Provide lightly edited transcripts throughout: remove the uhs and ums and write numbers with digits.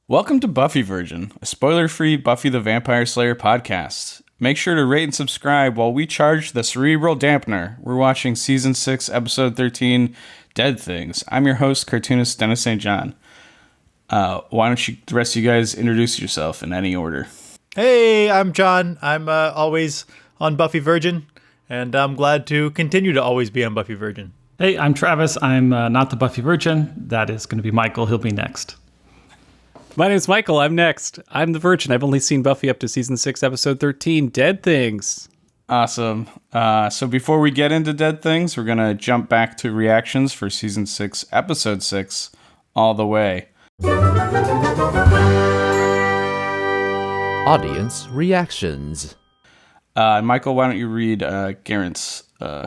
Welcome to Buffy Virgin, a spoiler-free Buffy the Vampire Slayer podcast. Make sure to rate and subscribe while we charge the cerebral dampener. We're watching Season 6, Episode 13, Dead Things. I'm your host, cartoonist Dennis St. John. Why don't you, the rest of you guys, introduce yourself in any order? Hey, I'm John. I'm always on Buffy Virgin, and I'm glad to continue to always be on Buffy Virgin. Hey, I'm Travis. I'm not the Buffy Virgin. That is going to be Michael. He'll be next. My name's Michael. I'm next. I'm the Virgin. I've only seen Buffy up to Season 6, Episode 13, Dead Things. Awesome. So before we get into Dead Things, we're going to jump back to reactions for Season 6, Episode 6, All the Way. Audience reactions. Michael, why don't you read Garrett's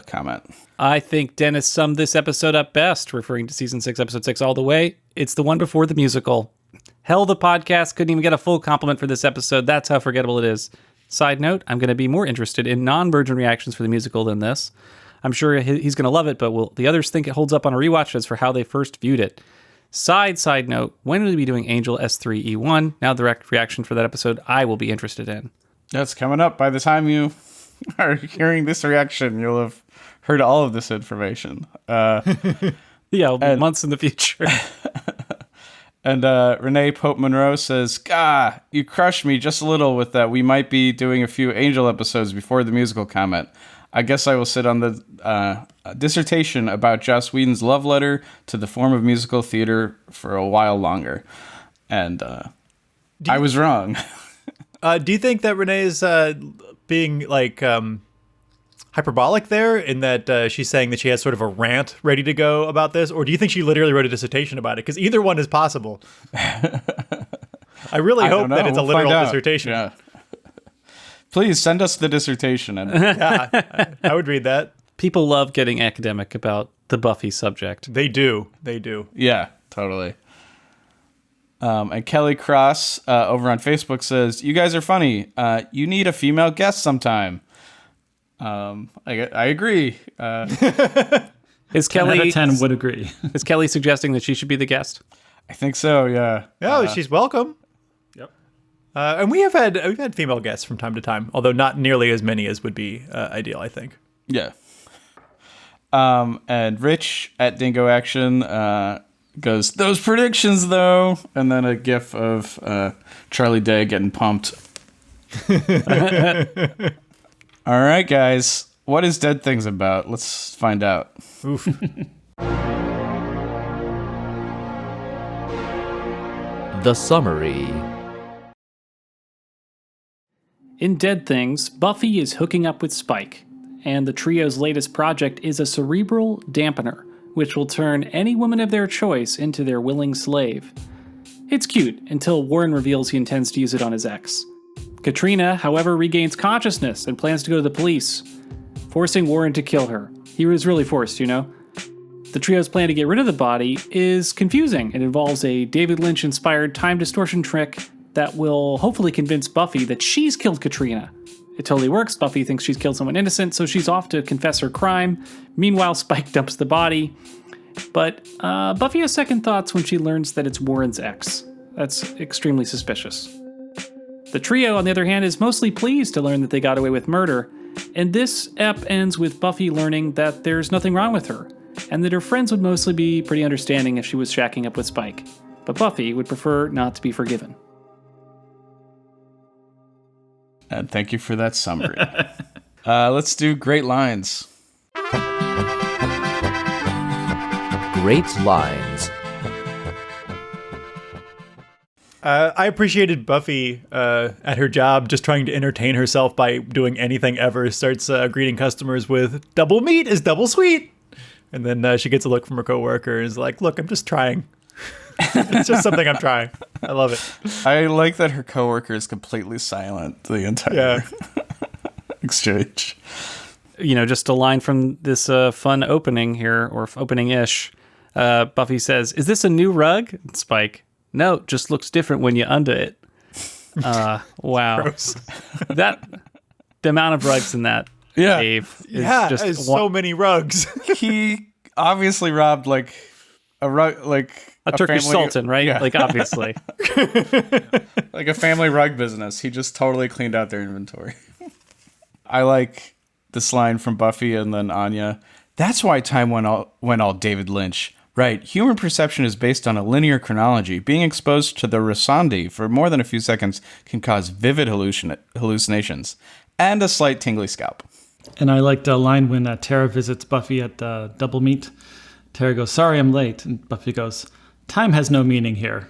comment? I think Dennis summed this episode up best, referring to Season 6, Episode 6, All the Way. It's the one before the musical. Hell, the podcast couldn't even get a full compliment for this episode. That's how forgettable it is. Side note, I'm going to be more interested in non-Virgin reactions for the musical than this. I'm sure he's going to love it, but will the others think it holds up on a rewatch as for how they first viewed it? Side note, when will we be doing Angel S03E13? Now the reaction for that episode I will be interested in. That's coming up. By the time you are hearing this reaction, you'll have heard all of this information. Yeah, it'll be months in the future. And Renee Pope Monroe says, "Gah, you crushed me just a little with that. We might be doing a few Angel episodes before the musical comment. I guess I will sit on the dissertation about Joss Whedon's love letter to the form of musical theater for a while longer." And I was wrong. Do you think that Renee is being like hyperbolic there in that she's saying that she has sort of a rant ready to go about this? Or do you think she literally wrote a dissertation about it? Because either one is possible. I really hope that it's a literal dissertation. Yeah. Please send us the dissertation. And Yeah, I would read that. People love getting academic about the Buffy subject. They do. yeah, totally. And Kelly Cross over on Facebook says, "You guys are funny. You need a female guest sometime." I agree. Is 10 out Kelly of 10 would agree. Is Kelly suggesting that she should be the guest? I think so. Yeah. Oh, she's welcome. Yep. And we've had female guests from time to time, although not nearly as many as would be ideal, I think. Yeah. And Rich at Dingo Action goes, "Those predictions, though," and then a gif of Charlie Day getting pumped. All right, guys. What is Dead Things about? Let's find out. Oof. The summary. In Dead Things, Buffy is hooking up with Spike, and the trio's latest project is a cerebral dampener, which will turn any woman of their choice into their willing slave. It's cute, until Warren reveals he intends to use it on his ex. Katrina, however, regains consciousness and plans to go to the police, forcing Warren to kill her. He was really forced, you know? The trio's plan to get rid of the body is confusing. It involves a David Lynch-inspired time distortion trick that will hopefully convince Buffy that she's killed Katrina. It totally works. Buffy thinks she's killed someone innocent, so she's off to confess her crime. Meanwhile, Spike dumps the body. But Buffy has second thoughts when she learns that it's Warren's ex. That's extremely suspicious. The trio, on the other hand, is mostly pleased to learn that they got away with murder, and this ep ends with Buffy learning that there's nothing wrong with her, and that her friends would mostly be pretty understanding if she was shacking up with Spike. But Buffy would prefer not to be forgiven. And thank you for that summary. Let's do great lines. Great lines. I appreciated Buffy at her job just trying to entertain herself by doing anything ever. Starts greeting customers with, "Double meat is double sweet." And then she gets a look from her coworker and is like, "Look, I'm just trying." It's just something I'm trying. I love it. I like that her coworker is completely silent the entire exchange. You know, just a line from this fun opening here, or opening-ish. Buffy says, "Is this a new rug?" And Spike, "No, just looks different when you under it." Wow. Gross. The amount of rugs in that cave is just so many rugs. He obviously robbed like a rug, like a Turkish family- sultan, right? yeah. Like, obviously. like a family rug business. He just totally cleaned out their inventory. I like this line from Buffy and then Anya. That's why time went all David Lynch. Right, human perception is based on a linear chronology. Being exposed to the Rasandi for more than a few seconds can cause vivid hallucinations and a slight tingly scalp. And I liked a line when Tara visits Buffy at Double Meet. Tara goes, "Sorry, I'm late." And Buffy goes, "Time has no meaning here.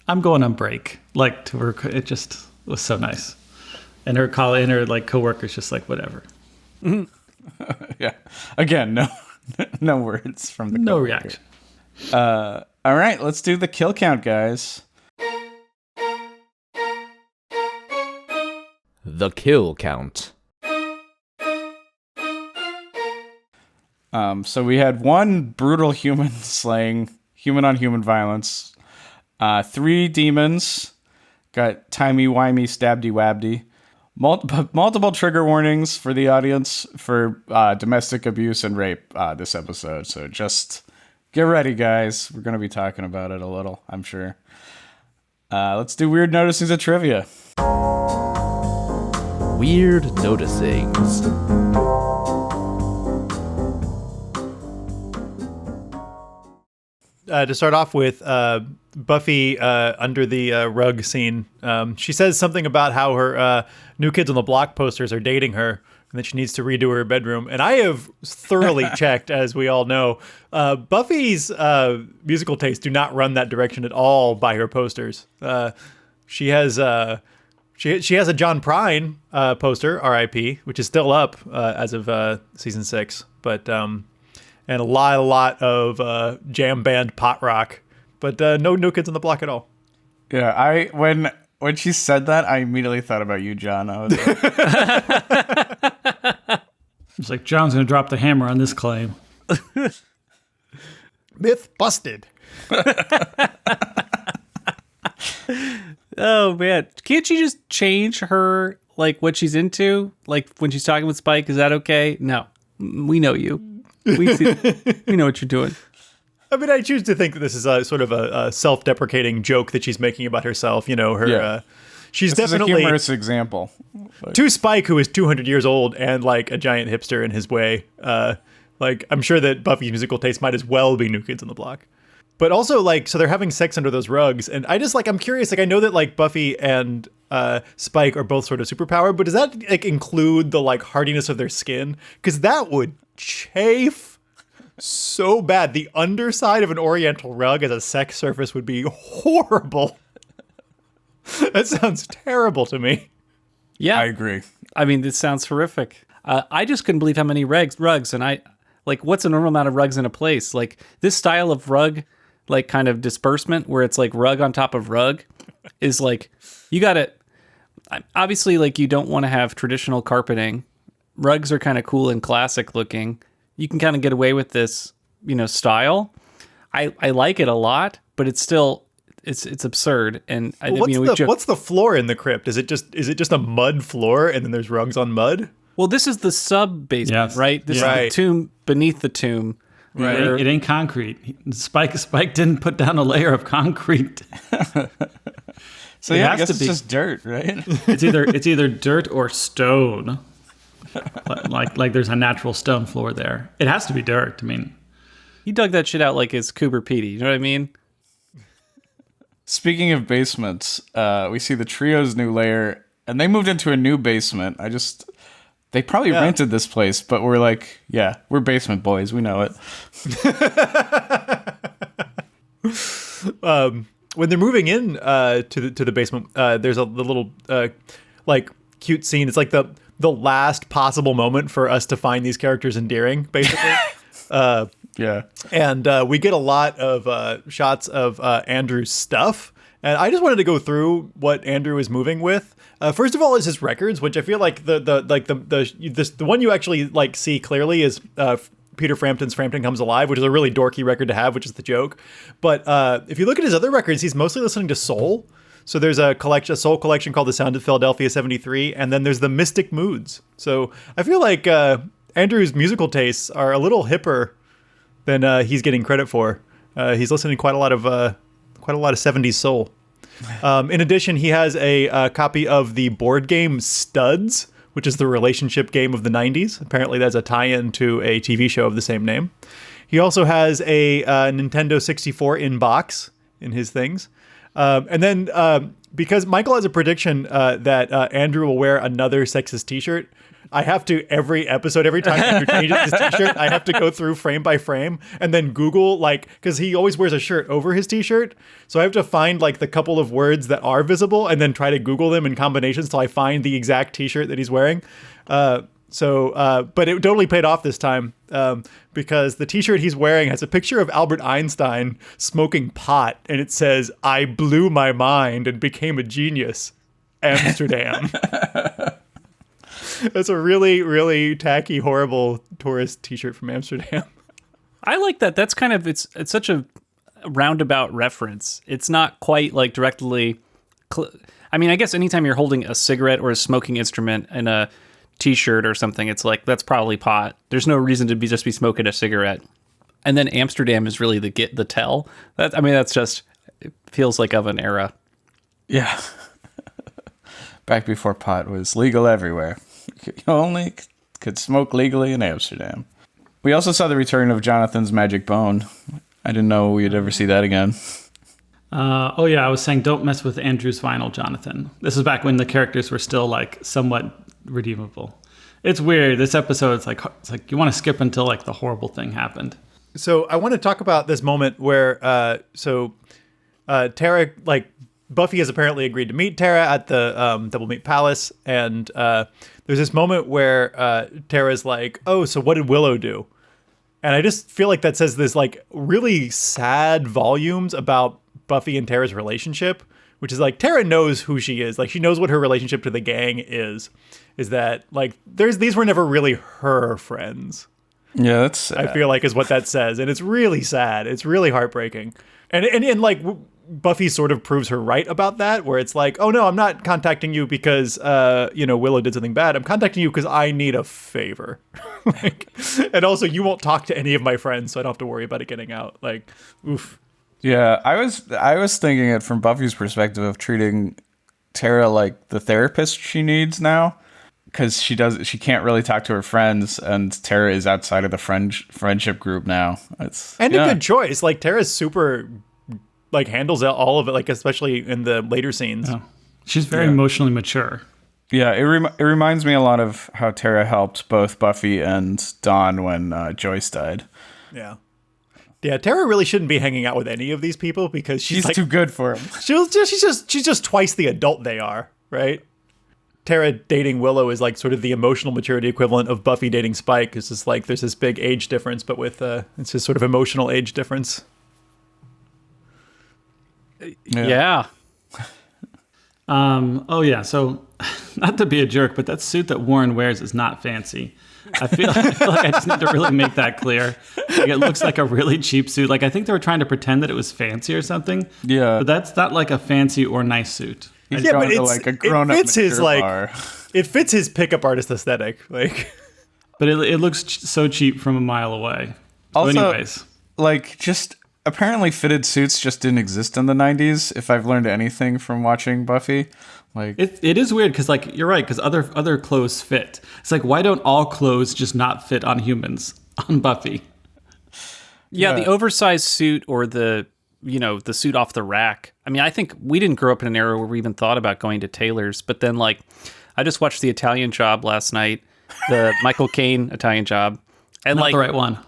I'm going on break." Like, to her, it just was so nice. And her coworkers just like, whatever. Yeah. Again, no words from the No coworker. reaction. All right, let's do the kill count, guys. The kill count. So we had one brutal human slaying, human on human violence. 3 demons. Got timey-wimey, stabby-wabby. Multiple trigger warnings for the audience for domestic abuse and rape this episode. So just get ready, guys. We're going to be talking about it a little, I'm sure. Let's do weird noticings of trivia. Weird noticings. To start off with, Buffy under the rug scene, she says something about how her New Kids on the Block posters are dating her and that she needs to redo her bedroom. And I have thoroughly checked, as we all know. Buffy's musical tastes do not run that direction at all by her posters. She has she has a John Prine poster, R.I.P., which is still up as of season 6, but and a lot of jam band pot rock, but no New Kids on the Block at all. Yeah, when she said that, I immediately thought about you, John. I was like, It's like, John's going to drop the hammer on this claim. Myth busted. Oh, man. Can't she just change her, like, what she's into? Like, when she's talking with Spike, is that okay? No. We know you. We know what you're doing. I mean, I choose to think that this is a sort of a self-deprecating joke that she's making about herself. You know, her. Yeah. She's this definitely is a humorous example. to Spike, who is 200 years old and like a giant hipster in his way. Like, I'm sure that Buffy's musical taste might as well be New Kids on the Block. But also, like, so they're having sex under those rugs, and I'm curious. Like, I know that like Buffy and Spike are both sort of superpowered, but does that like include the like hardiness of their skin? Because that would chafe so bad. The underside of an oriental rug as a sex surface would be horrible. That sounds terrible to me. Yeah. I agree. I mean, this sounds horrific. I just couldn't believe how many rugs, and I, like, what's a normal amount of rugs in a place? Like, this style of rug, like, kind of disbursement, where it's, like, rug on top of rug, is, like, you gotta, obviously, like, you don't want to have traditional carpeting. Rugs are kind of cool and classic looking. You can kind of get away with this, you know, style. I like it a lot, but it's still, it's absurd. And What's the floor in the crypt? Is it just a mud floor and then there's rugs on mud? well, this is the sub basement, Yes. right? This is the Right. tomb beneath the tomb. Right. It ain't concrete. Spike didn't put down a layer of concrete. So It yeah, I has guess to it's be. just dirt, right? It's either dirt or stone. Like there's a natural stone floor there. It has to be dirt. I mean, He dug that shit out like it's Cooper Petey. You know what I mean? Speaking of basements, we see the trio's new lair, and they moved into a new basement. They probably rented this place, but we're like, yeah, we're basement boys. We know it. When they're moving in to the basement, there's the little like cute scene. It's like the last possible moment for us to find these characters endearing, basically. Yeah. And we get a lot of shots of Andrew's stuff. And I just wanted to go through what Andrew is moving with. First of all, is his records, which I feel like the one you actually like see clearly is Peter Frampton's "Frampton Comes Alive," which is a really dorky record to have, which is the joke. But if you look at his other records, he's mostly listening to soul. So there's a soul collection called The Sound of Philadelphia '73, and then there's the Mystic Moods. So I feel like Andrew's musical tastes are a little hipper than he's getting credit for. He's listening to quite a lot of quite a lot of 70s soul. In addition, he has a copy of the board game Studs, which is the relationship game of the 90s. Apparently, that's a tie-in to a TV show of the same name. He also has a Nintendo 64 in box in his things. And then because Michael has a prediction that Andrew will wear another sexist t-shirt, I have to, every episode, every time Andrew changes his t-shirt, I have to go through frame by frame and then Google, like, because he always wears a shirt over his t-shirt. So I have to find, like, the couple of words that are visible and then try to Google them in combinations till I find the exact t-shirt that he's wearing. But it totally paid off this time because the t-shirt he's wearing has a picture of Albert Einstein smoking pot, and it says, "I blew my mind and became a genius. Amsterdam." That's a really, really tacky, horrible tourist t-shirt from Amsterdam. I like that. That's kind of, it's such a roundabout reference. It's not quite like directly. I mean, I guess anytime you're holding a cigarette or a smoking instrument in a t-shirt or something, it's like, that's probably pot. There's no reason to just be smoking a cigarette. And then Amsterdam is really the tell. That's just, it feels like of an era. Yeah. Back before pot was legal everywhere. You only could smoke legally in Amsterdam. We also saw the return of Jonathan's magic bone. I didn't know we'd ever see that again. Oh yeah, I was saying don't mess with Andrew's vinyl, Jonathan. This is back when the characters were still like somewhat redeemable. It's weird. This episode, it's like you want to skip until like the horrible thing happened. So I want to talk about this moment where Tara, like, Buffy has apparently agreed to meet Tara at the Double Meat Palace, and there's this moment where Tara's like, "Oh, so what did Willow do?" And I just feel like that says this like really sad volumes about Buffy and Tara's relationship, which is like Tara knows who she is, like she knows what her relationship to the gang is that like these were never really her friends. Yeah, that's sad. I feel like is what that says, and it's really sad. It's really heartbreaking, and like Buffy sort of proves her right about that, where it's like, oh no, I'm not contacting you because Willow did something bad. I'm contacting you because I need a favor. Like, and also you won't talk to any of my friends, so I don't have to worry about it getting out. Like, oof. Yeah, I was thinking it from Buffy's perspective of treating Tara like the therapist she needs now, because she can't really talk to her friends, and Tara is outside of the friendship group now. A good choice. Like Tara's super, like, handles all of it, like especially in the later scenes. Oh. She's very emotionally mature. Yeah, it reminds me a lot of how Tara helped both Buffy and Dawn when Joyce died. Yeah. Yeah, Tara really shouldn't be hanging out with any of these people because she's like, too good for them. She's just twice the adult they are, right? Tara dating Willow is like sort of the emotional maturity equivalent of Buffy dating Spike. It's just like there's this big age difference, but with it's just sort of emotional age difference. Yeah. Oh yeah. So, not to be a jerk, but that suit that Warren wears is not fancy. I feel like I just need to really make that clear. Like, it looks like a really cheap suit. Like I think they were trying to pretend that it was fancy or something. Yeah. But that's not like a fancy or nice suit. He's going to like a grown-up it fits his like bar. It fits his pickup artist aesthetic. Like, but it looks so cheap from a mile away. Also, so anyways, like just apparently fitted suits just didn't exist in the 90s. If I've learned anything from watching Buffy, like it is weird because like you're right because other clothes fit. It's like why don't all clothes just not fit on humans on Buffy? Yeah, the oversized suit or the suit off the rack. I mean, I think we didn't grow up in an era where we even thought about going to tailors. But then, like, I just watched The Italian Job last night, the Michael Caine Italian Job, and Not like the right one.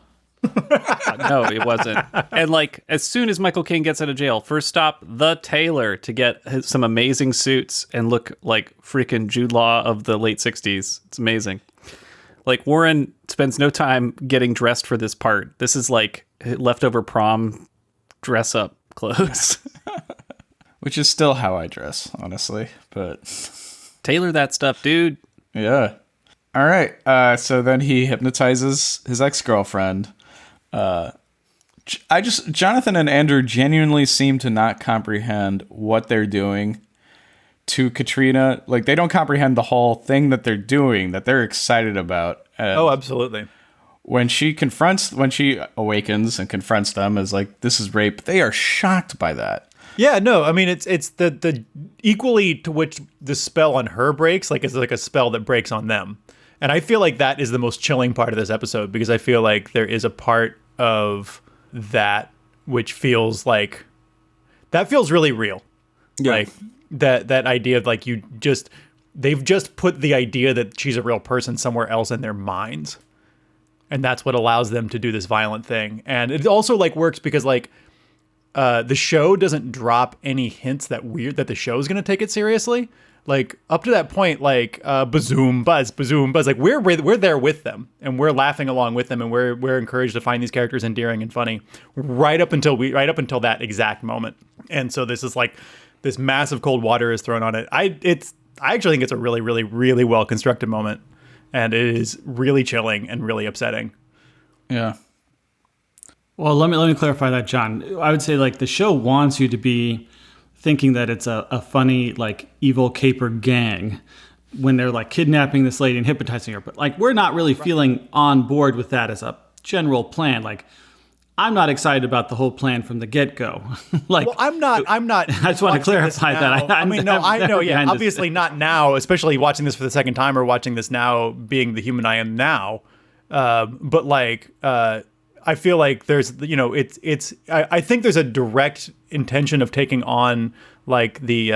No, it wasn't. And like, as soon as Michael Caine gets out of jail, first stop, the tailor to get some amazing suits and look like freaking Jude Law of the late 60s. It's amazing. Like, Warren spends no time getting dressed for this part. This is like leftover prom dress up clothes. which is still how I dress, honestly, but tailor that stuff, dude. Yeah. All right. So then he hypnotizes his ex-girlfriend. Jonathan and Andrew genuinely seem to not comprehend what they're doing to Katrina. Like, they don't comprehend the whole thing that they're doing, that they're excited about. Oh, absolutely. When she awakens and confronts them as like, this is rape, they are shocked by that. Yeah, no, I mean it's the equally to which the spell on her breaks, like it's like a spell that breaks on them. And I feel like that is the most chilling part of this episode, because I feel like there is a part of that which feels like that feels really real. Yeah. Like that idea of like they've just put the idea that she's a real person somewhere else in their minds. And that's what allows them to do this violent thing. And it also like works because like the show doesn't drop any hints that the show is going to take it seriously. Like up to that point, like bazoom buzz, like we're there with them, and we're laughing along with them, and we're encouraged to find these characters endearing and funny right up until that exact moment. And so this is like this massive cold water is thrown on it. I actually think it's a really, really, really well constructed moment, and it is really chilling and really upsetting. Yeah. Well, let me clarify that, John. I would say like the show wants you to be thinking that it's a funny like evil caper gang when they're like kidnapping this lady and hypnotizing her, but like we're not really feeling on board with that as a general plan. Like I'm not excited about the whole plan from the get-go. Like, well, I'm not. I just want to clarify that. I know. Yeah, obviously not now, especially watching this for the second time or watching this now, being the human I am now. But like, I feel like there's, I think there's a direct intention of taking on like the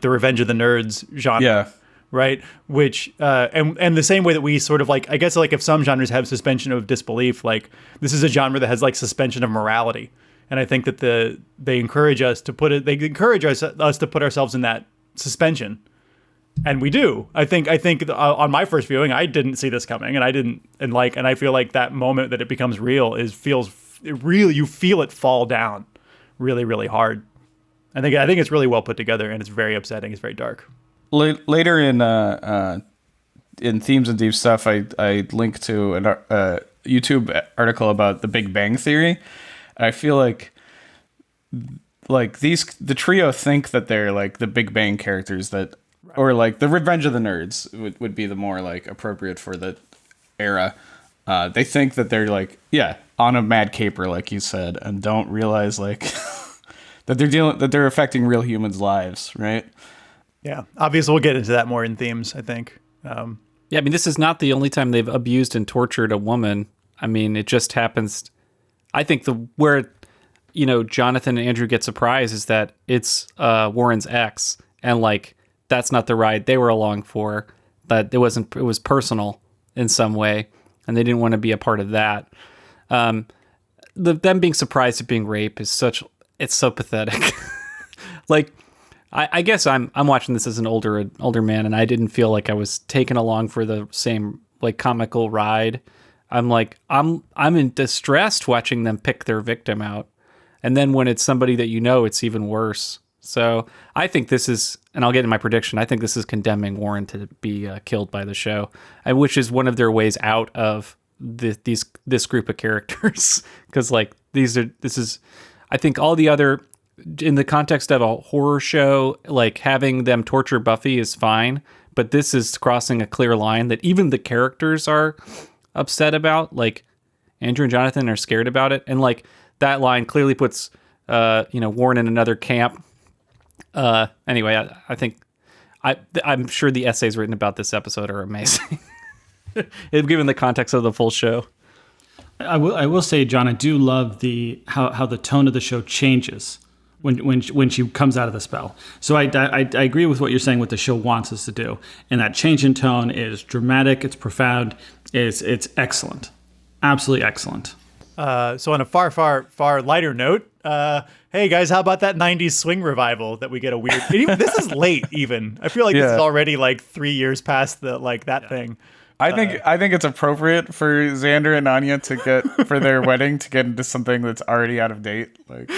Revenge of the Nerds genre. Yeah. Right. Which, and the same way that we sort of like, I guess like if some genres have suspension of disbelief, like this is a genre that has like suspension of morality. And I think that they encourage us to put us to put ourselves in that suspension. And we do. I think on my first viewing, I didn't see this coming, and I feel like that moment that it becomes real you feel it fall down really, really hard. I think it's really well put together, and it's very upsetting. It's very dark. Later in Themes and Deep Stuff, I link to a YouTube article about the Big Bang Theory. I feel like the trio think that they're like the Big Bang characters that, or like the Revenge of the Nerds would be the more like appropriate for the era. They think that they're like, yeah, on a mad caper, like you said, and don't realize like that they're affecting real humans' lives, right? Yeah, obviously we'll get into that more in Themes, I think. Yeah, I mean, this is not the only time they've abused and tortured a woman. I mean, it just happens. I think where Jonathan and Andrew get surprised is that it's Warren's ex, and like that's not the ride they were along for. That it was personal in some way, and they didn't want to be a part of that. Them being surprised at being raped is it's so pathetic. Like, I guess I'm watching this as an older man, and I didn't feel like I was taken along for the same like comical ride. I'm like I'm in distress watching them pick their victim out, and then when it's somebody that it's even worse. So I think this is, and I'll get in my prediction, I think this is condemning Warren to be killed by the show, which is one of their ways out of this group of characters, because like I think all the other, in the context of a horror show, like having them torture Buffy is fine, but this is crossing a clear line that even the characters are upset about. Like Andrew and Jonathan are scared about it, and like that line clearly puts Warren in another camp. Anyway, I think I'm sure the essays written about this episode are amazing, given the context of the full show. I will say, John, I do love how the tone of the show changes when she comes out of the spell. So I agree with what you're saying, what the show wants us to do, and that change in tone is dramatic, it's profound, it's excellent, absolutely excellent. So on a far, far, far lighter note, hey guys, how about that 90s swing revival that we get a weird... This is late even. I feel like this is already like 3 years past that thing. I think it's appropriate for Xander and Anya to get for their wedding to get into something that's already out of date. Like,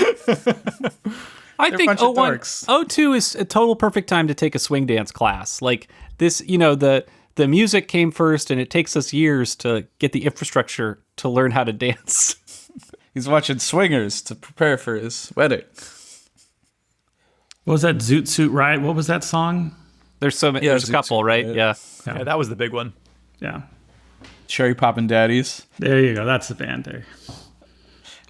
I think 02 is a total perfect time to take a swing dance class. Like this, the music came first, and it takes us years to get the infrastructure to learn how to dance. He's watching Swingers to prepare for his wedding. What was that, Zoot Suit Riot? What was that song? There's so many. There's a couple, right? Yeah, that was the big one. Yeah. Cherry Poppin' Daddies. There you go. That's the band there.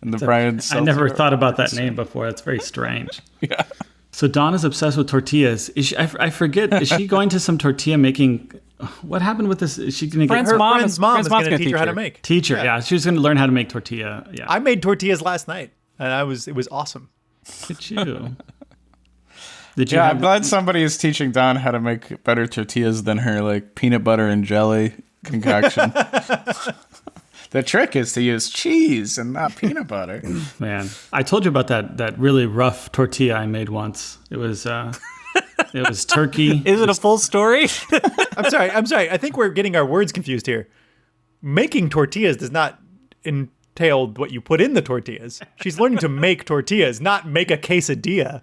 And the Brian I never Seltzer- thought about that name before. That's very strange. Yeah. So Dawn is obsessed with tortillas. Is she, I forget. Is she going to some tortilla making? What happened with this? Is she going to get Her mom friend's is- mom friend's is mom's going to gonna teach her teach how to her. make. teacher? Yeah, she was going to learn how to make tortilla. Yeah, I made tortillas last night, and it was awesome. Look at you. Did you Yeah, have I'm glad somebody is teaching Dawn how to make better tortillas than her like peanut butter and jelly concoction. The trick is to use cheese and not peanut butter. Man, I told you about that really rough tortilla I made once. It was turkey. Is it a full story? I'm sorry. I think we're getting our words confused here. Making tortillas does not entail what you put in the tortillas. She's learning to make tortillas, not make a quesadilla.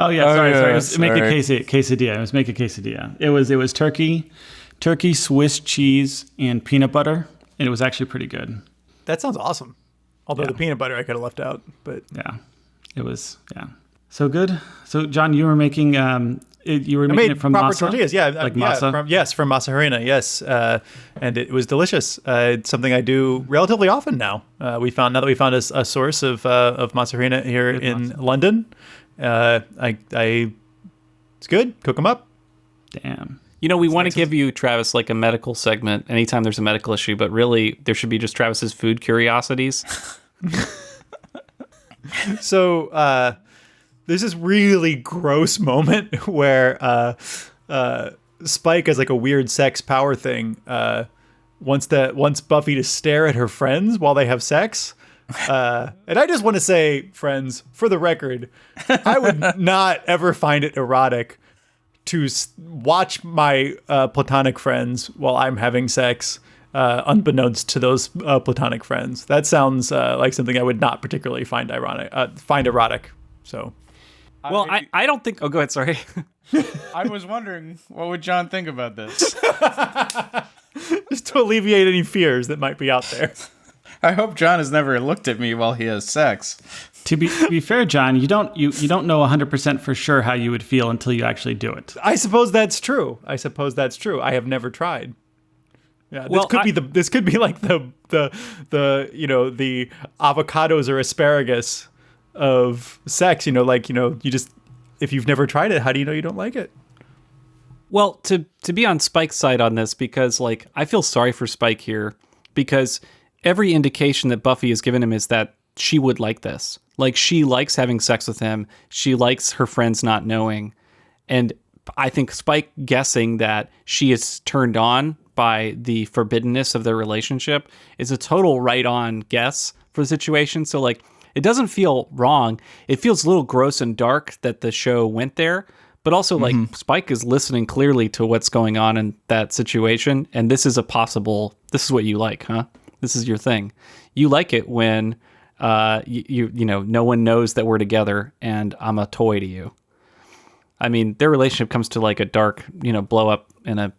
Oh yeah, sorry. It was sorry. make a quesadilla. It was make a quesadilla. It was turkey, Swiss cheese, and peanut butter, and it was actually pretty good. That sounds awesome. Although the peanut butter I could have left out, but Yeah, it was so good. So John, you were making you were I making made it from proper masa, tortillas. Yeah, like yeah, masa. from masa harina. Yes, and it was delicious. It's something I do relatively often now. Now that we found a source of masa harina here in London. It's good. Cook them up. Damn. You know, we want to give you, Travis, like a medical segment anytime there's a medical issue, but really there should be just Travis's food curiosities. So there's this really gross moment where Spike has like a weird sex power thing. Wants Buffy to stare at her friends while they have sex. And I just want to say, friends, for the record, I would not ever find it erotic to watch my platonic friends while I'm having sex, unbeknownst to those platonic friends. That sounds like something I would not particularly find erotic. So, Well, I don't think... Oh, go ahead, sorry. I was wondering, what would John think about this? just to alleviate any fears that might be out there. I hope John has never looked at me while he has sex. To be fair, John, you don't know 100% for sure how you would feel until you actually do it. I suppose that's true. I have never tried. Yeah, Well, this could be like the avocados or asparagus of sex. You just, if you've never tried it, how do you know you don't like it? Well, to be on Spike's side on this, because like I feel sorry for Spike here, because every indication that Buffy has given him is that she would like this. Like, she likes having sex with him. She likes her friends not knowing. And I think Spike guessing that she is turned on by the forbiddenness of their relationship is a total right-on guess for the situation. So, like, it doesn't feel wrong. It feels a little gross and dark that the show went there. But also, like, Spike is listening clearly to what's going on in that situation. And this is what you like, huh? This is your thing. You like it when no one knows that we're together and I'm a toy to you. I mean, their relationship comes to like a dark, blow up in a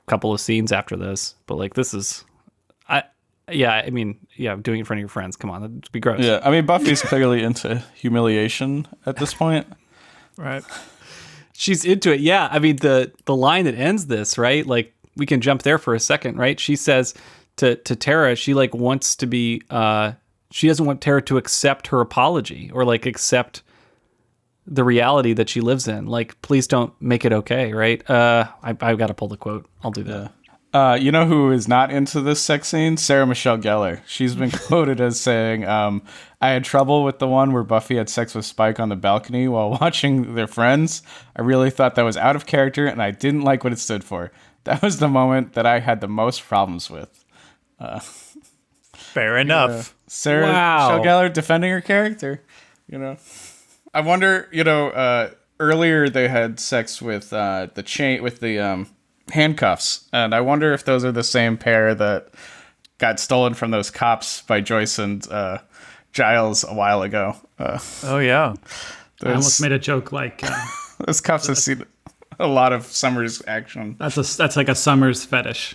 couple of scenes after this. But like, this is, doing it in front of your friends. Come on, that'd be gross. Yeah, I mean, Buffy's clearly into humiliation at this point. Right. She's into it. Yeah. I mean, the line that ends this, right? Like, we can jump there for a second, right? She says to Tara, she like wants to be, she doesn't want Tara to accept her apology or like accept the reality that she lives in. Like, please don't make it okay, right? I've got to pull the quote. I'll do that. You know who is not into this sex scene? Sarah Michelle Gellar. She's been quoted as saying, I had trouble with the one where Buffy had sex with Spike on the balcony while watching their friends. I really thought that was out of character and I didn't like what it stood for. That was the moment that I had the most problems with. Fair enough. Sarah Wow. Michelle Gellar defending her character. I wonder, earlier they had sex with the handcuffs, and I wonder if those are the same pair that got stolen from those cops by Joyce and Giles a while ago. Oh yeah. I almost made a joke like Those cops have seen a lot of Summers action. that's like a Summers fetish.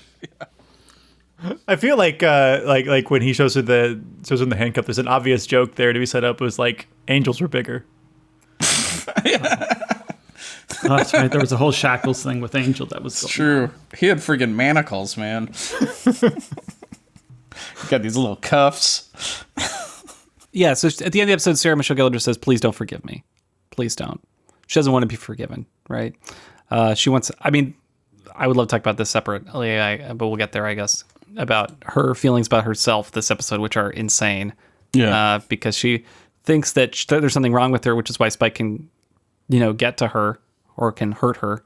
I feel like when he shows her the handcuff, there's an obvious joke there to be set up. It was like angels were bigger. Oh, that's right. There was a whole shackles thing with Angel that was going True. He had friggin' manacles, man. Got these little cuffs. Yeah, so at the end of the episode, Sarah Michelle Gellar just says, please don't forgive me. Please don't. She doesn't want to be forgiven, right? She wants, I mean, I would love to talk about this separately, but we'll get there, I guess, about her feelings about herself this episode, which are insane. Yeah. Because she thinks that there's something wrong with her, which is why Spike can, get to her or can hurt her.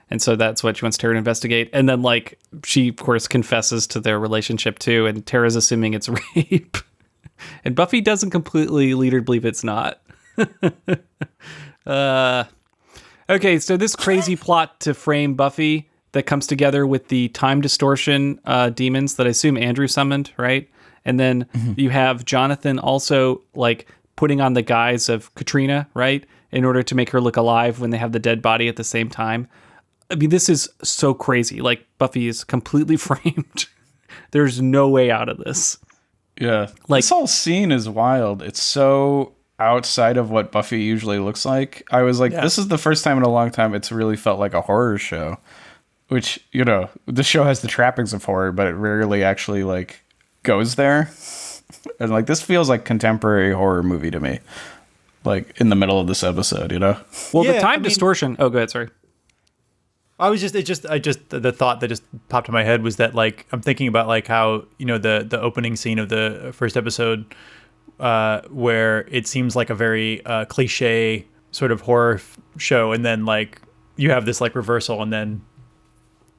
And so that's what she wants Tara to investigate. And then, like, she, of course, confesses to their relationship, too, and Tara's assuming it's rape. And Buffy doesn't completely lead her to believe it's not. Okay, so this crazy plot to frame Buffy that comes together with the time distortion demons that I assume Andrew summoned, right? And then you have Jonathan also, like, putting on the guise of Katrina, right? In order to make her look alive when they have the dead body at the same time. I mean, this is so crazy. Like, Buffy is completely framed. There's no way out of this. Yeah. Like, this whole scene is wild. It's so outside of what Buffy usually looks like. I was like, this is the first time in a long time it's really felt like a horror show. Which, the show has the trappings of horror, but it rarely actually, like, goes there. And, like, this feels like contemporary horror movie to me. Like, in the middle of this episode, Well, the time distortion... Oh, go ahead, sorry. The thought that just popped in my head was that, like, I'm thinking about, like, how, the opening scene of the first episode, where it seems like a very cliche sort of horror show, and then, like, you have this, like, reversal, and then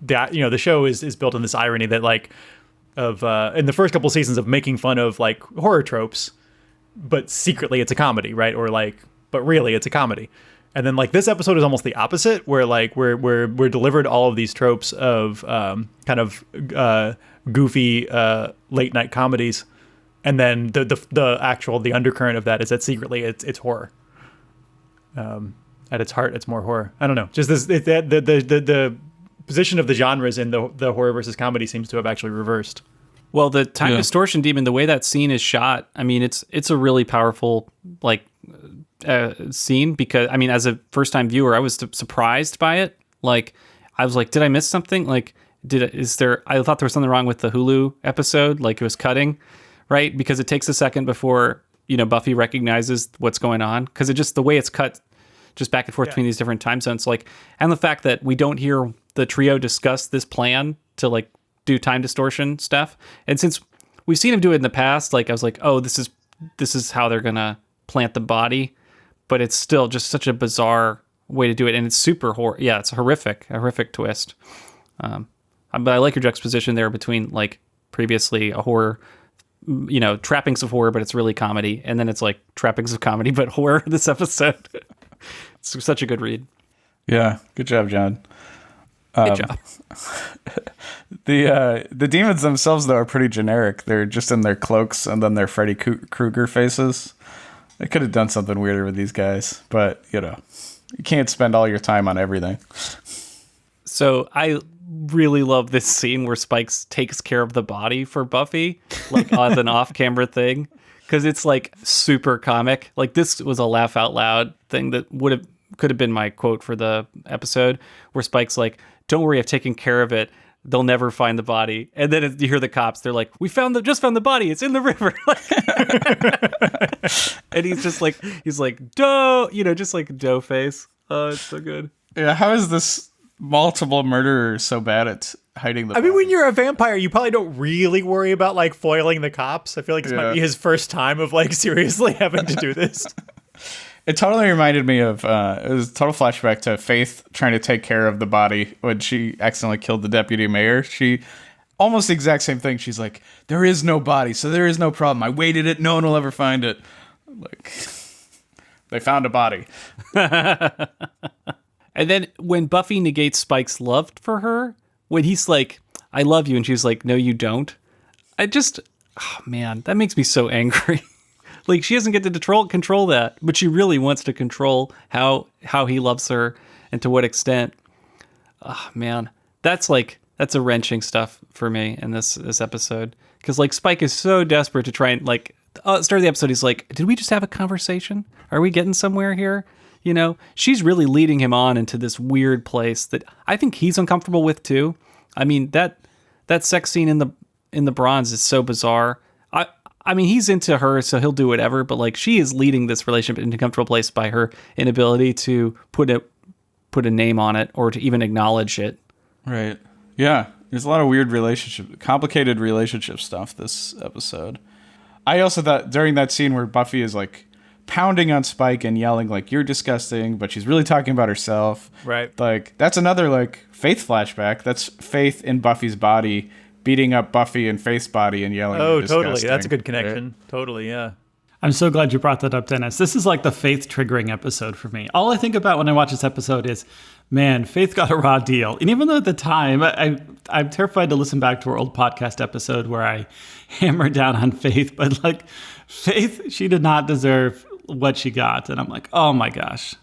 that, the show is built on this irony that, like, of in the first couple seasons of making fun of, like, horror tropes, but secretly it's a comedy, right? Or, like, but really it's a comedy. And then, like, this episode is almost the opposite, where, like, we're delivered all of these tropes of kind of goofy late night comedies, and then the undercurrent of that is that secretly it's horror. At its heart, it's more horror. I don't know, just this the position of the genres in the horror versus comedy seems to have actually reversed. Well, the time distortion demon, the way that scene is shot, I mean, it's a really powerful, like, scene, because I mean, as a first time viewer, I was surprised by it. Like, I was like, did I miss something? Like, I thought there was something wrong with the Hulu episode, like it was cutting, right? Because it takes a second before Buffy recognizes what's going on, because the way it's cut just back and forth between these different time zones, like, and the fact that we don't hear the trio discuss this plan to, like, do time distortion stuff. And since we've seen him do it in the past, like, I was like, oh, this is how they're gonna plant the body. But it's still just such a bizarre way to do it, and it's super horror. Yeah, it's a horrific twist. But I like your juxtaposition there between, like, previously a horror, trappings of horror, but it's really comedy, and then it's like trappings of comedy but horror. This episode, it's such a good read. Yeah, good job, John. Good job. The demons themselves, though, are pretty generic. They're just in their cloaks and then their Freddy Krueger faces. They could have done something weirder with these guys, but, you can't spend all your time on everything. So I really love this scene where Spikes takes care of the body for Buffy, like, as an off-camera thing, because it's, like, super comic. Like, this was a laugh out loud thing that could have been my quote for the episode, where Spike's like, don't worry, I've taken care of it. They'll never find the body. And then you hear the cops, they're like, just found the body. It's in the river. And he's like, doe, just like doe face. Oh, it's so good. Yeah, how is this multiple murderer so bad at hiding the body? I mean, when you're a vampire, you probably don't really worry about, like, foiling the cops. I feel like this might be his first time of, like, seriously having to do this. It totally reminded me of, it was a total flashback to Faith trying to take care of the body when she accidentally killed the deputy mayor. She, almost the exact same thing. She's like, there is no body, so there is no problem. I waited it. No one will ever find it. Like, they found a body. And then when Buffy negates Spike's love for her, when he's like, I love you, and she's like, no, you don't. Oh man, that makes me so angry. Like, she doesn't get to control that, but she really wants to control how he loves her and to what extent. Oh man, that's a wrenching stuff for me in this episode, because, like, Spike is so desperate to try and, like, start of the episode, he's like, did we just have a conversation? Are we getting somewhere here? She's really leading him on into this weird place that I think he's uncomfortable with too. I mean, that sex scene in the bronze is so bizarre. I mean, he's into her, so he'll do whatever. But like, she is leading this relationship into a comfortable place by her inability to put a name on it or to even acknowledge it. Right. Yeah. There's a lot of weird complicated relationship stuff this episode. I also thought during that scene where Buffy is like pounding on Spike and yelling like, "You're disgusting," but she's really talking about herself. Right. Like, that's another like Faith flashback. That's Faith in Buffy's body beating up Buffy in Faith's body and yelling, Oh, "You're disgusting." totally. That's a good connection. Totally, yeah. I'm so glad you brought that up, Dennis. This is like the Faith triggering episode for me. All I think about when I watch this episode is, man, Faith got a raw deal. And even though at the time, I'm terrified to listen back to our old podcast episode where I hammered down on Faith, but like Faith, she did not deserve what she got. And I'm like, oh my gosh.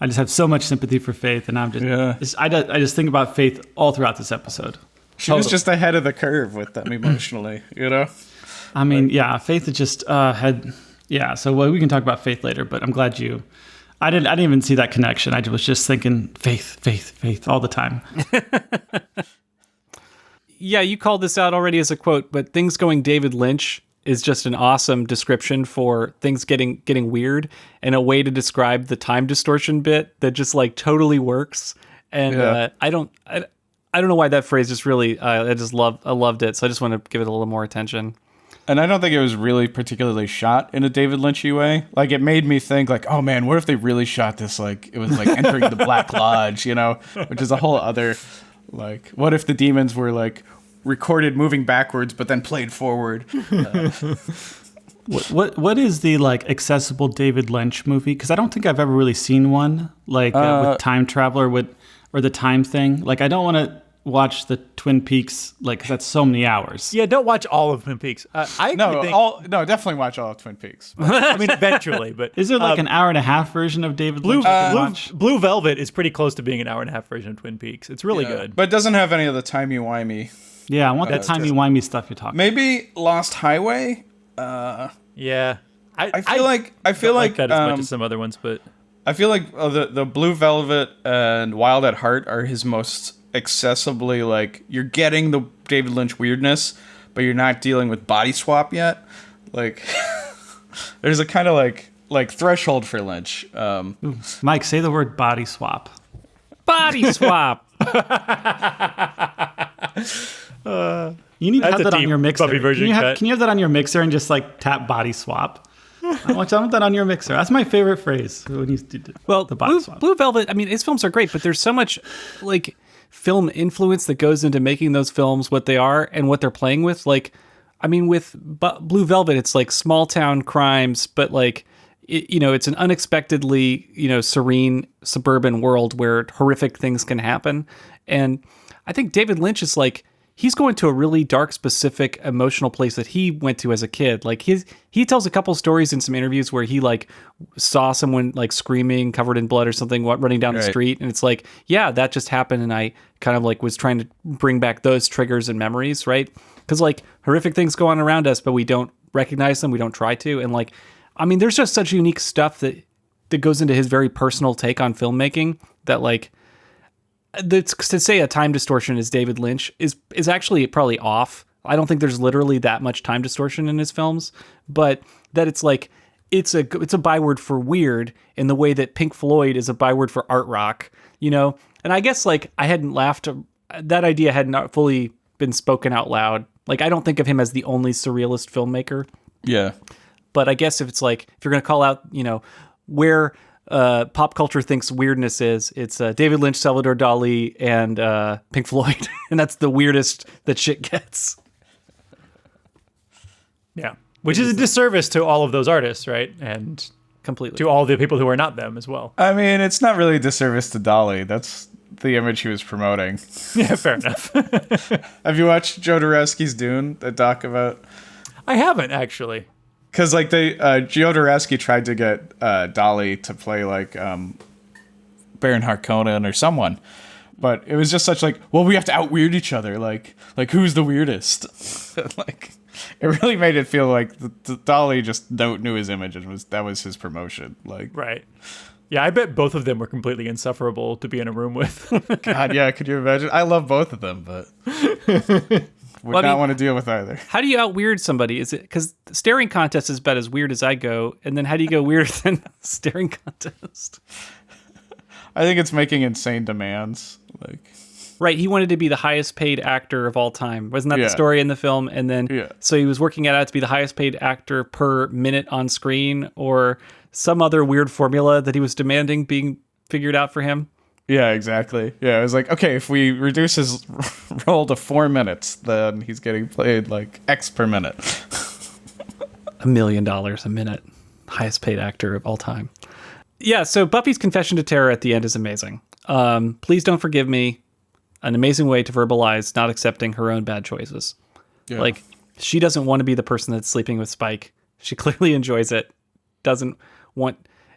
I just have so much sympathy for Faith. And I'm just, I just think about Faith all throughout this episode. She was just ahead of the curve with them emotionally, you know? I mean, yeah, Faith just had... Yeah, so we can talk about Faith later, but I'm glad you... I didn't even see that connection. I was just thinking Faith all the time. Yeah, you called this out already as a quote, but things going David Lynch is just an awesome description for things getting weird and a way to describe the time distortion bit that just like totally works. And I don't know why that phrase just really I loved it. So I just want to give it a little more attention. And I don't think it was really particularly shot in a David Lynchy way. Like, it made me think, like, oh man, what if they really shot this like it was like entering the Black Lodge, you know? Which is a whole other, like, what if the demons were like recorded moving backwards but then played forward? What is the like accessible David Lynch movie? Because I don't think I've ever really seen one like with time traveler or the time thing. Like, I don't want to watch the Twin Peaks, like, that's so many hours. Yeah, don't watch all of Twin Peaks. Definitely watch all of Twin Peaks. I mean, eventually, but is there like an hour and a half version of David Lynch? Blue Velvet is pretty close to being an hour and a half version of Twin Peaks. It's really good, but it doesn't have any of the timey-wimey. Yeah, I want that timey-wimey stuff you're talking. Maybe Lost Highway. Yeah, I feel like that as much as some other ones, but I feel like the Blue Velvet and Wild at Heart are his most accessibly, like, you're getting the David Lynch weirdness, but you're not dealing with body swap yet. Like, there's a kind of like threshold for Lynch. Mike, say the word body swap. Body swap. You need to have that on your mixer. Buffy version Can you have that on your mixer and just like tap body swap? I want that on your mixer. That's my favorite phrase. When you do the body swap. Blue Velvet, I mean, his films are great, but there's so much like film influence that goes into making those films what they are and what they're playing with. Like, I mean, with Blue Velvet, it's like small town crimes, but like, it's an unexpectedly, serene suburban world where horrific things can happen. And I think David Lynch is like, he's going to a really dark, specific, emotional place that he went to as a kid. Like, he tells a couple stories in some interviews where he like saw someone like screaming, covered in blood or something, running down the street, and it's like, yeah, that just happened, and I kind of like was trying to bring back those triggers and memories, right? Because like horrific things go on around us, but we don't recognize them, we don't try to, and like, I mean, there's just such unique stuff that goes into his very personal take on filmmaking that like. To say a time distortion is David Lynch is actually probably off. I don't think there's literally that much time distortion in his films, but that it's like it's a byword for weird in the way that Pink Floyd is a byword for art rock, And I guess like I hadn't laughed, that idea had not fully been spoken out loud. Like, I don't think of him as the only surrealist filmmaker. Yeah, but I guess if you're going to call out, where pop culture thinks weirdness is, it's David Lynch, Salvador Dali, and Pink Floyd. And that's the weirdest that shit gets. Yeah. Which is a disservice to all of those artists, right? And completely to all the people who are not them as well. I mean, it's not really a disservice to Dali. That's the image he was promoting. Yeah, fair enough. Have you watched Joe Dorowski's Dune, that doc about... I haven't, actually. Because like Gio Dorowski tried to get Dali to play like Baron Harkonnen or someone, but it was just such like, well, we have to out-weird each other. Like who's the weirdest? Like, it really made it feel like the Dali just knew his image and that was his promotion. Like, right. Yeah, I bet both of them were completely insufferable to be in a room with. God, yeah, could you imagine? I love both of them, but Would not want to deal with either. How do you out weird somebody? Is it because staring contest is about as weird as I go, and then how do you go weirder than staring contest? I think it's making insane demands. Like, right, he wanted to be the highest paid actor of all time. Wasn't that the Yeah. story in the film? And then Yeah. so he was working it out to be the highest paid actor per minute on screen, or some other weird formula that he was demanding being figured out for him. yeah, exactly. Yeah, it was like, okay, if we reduce his role to 4 minutes, then he's getting played like X per minute. $1 million a minute, highest paid actor of all time. Yeah, so Buffy's confession to Tara at the end is amazing. Please don't forgive me. An amazing way to verbalize not accepting her own bad choices. Yeah. Like, she doesn't want to be the person that's sleeping with Spike. She clearly enjoys it.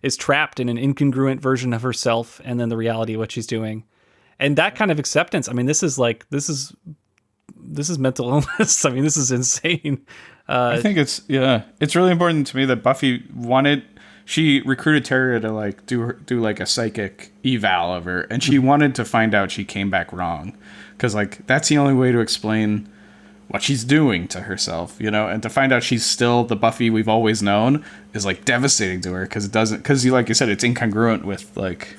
Is trapped in an incongruent version of herself and then the reality of what she's doing. And that kind of acceptance, I mean, this is mental illness. I mean, this is insane. I think it's really important to me that Buffy she recruited Tara to like do like a psychic eval of her, and she wanted to find out she came back wrong, because like that's the only way to explain what she's doing to herself, and to find out she's still the Buffy we've always known is like devastating to her, because like you said, it's incongruent with like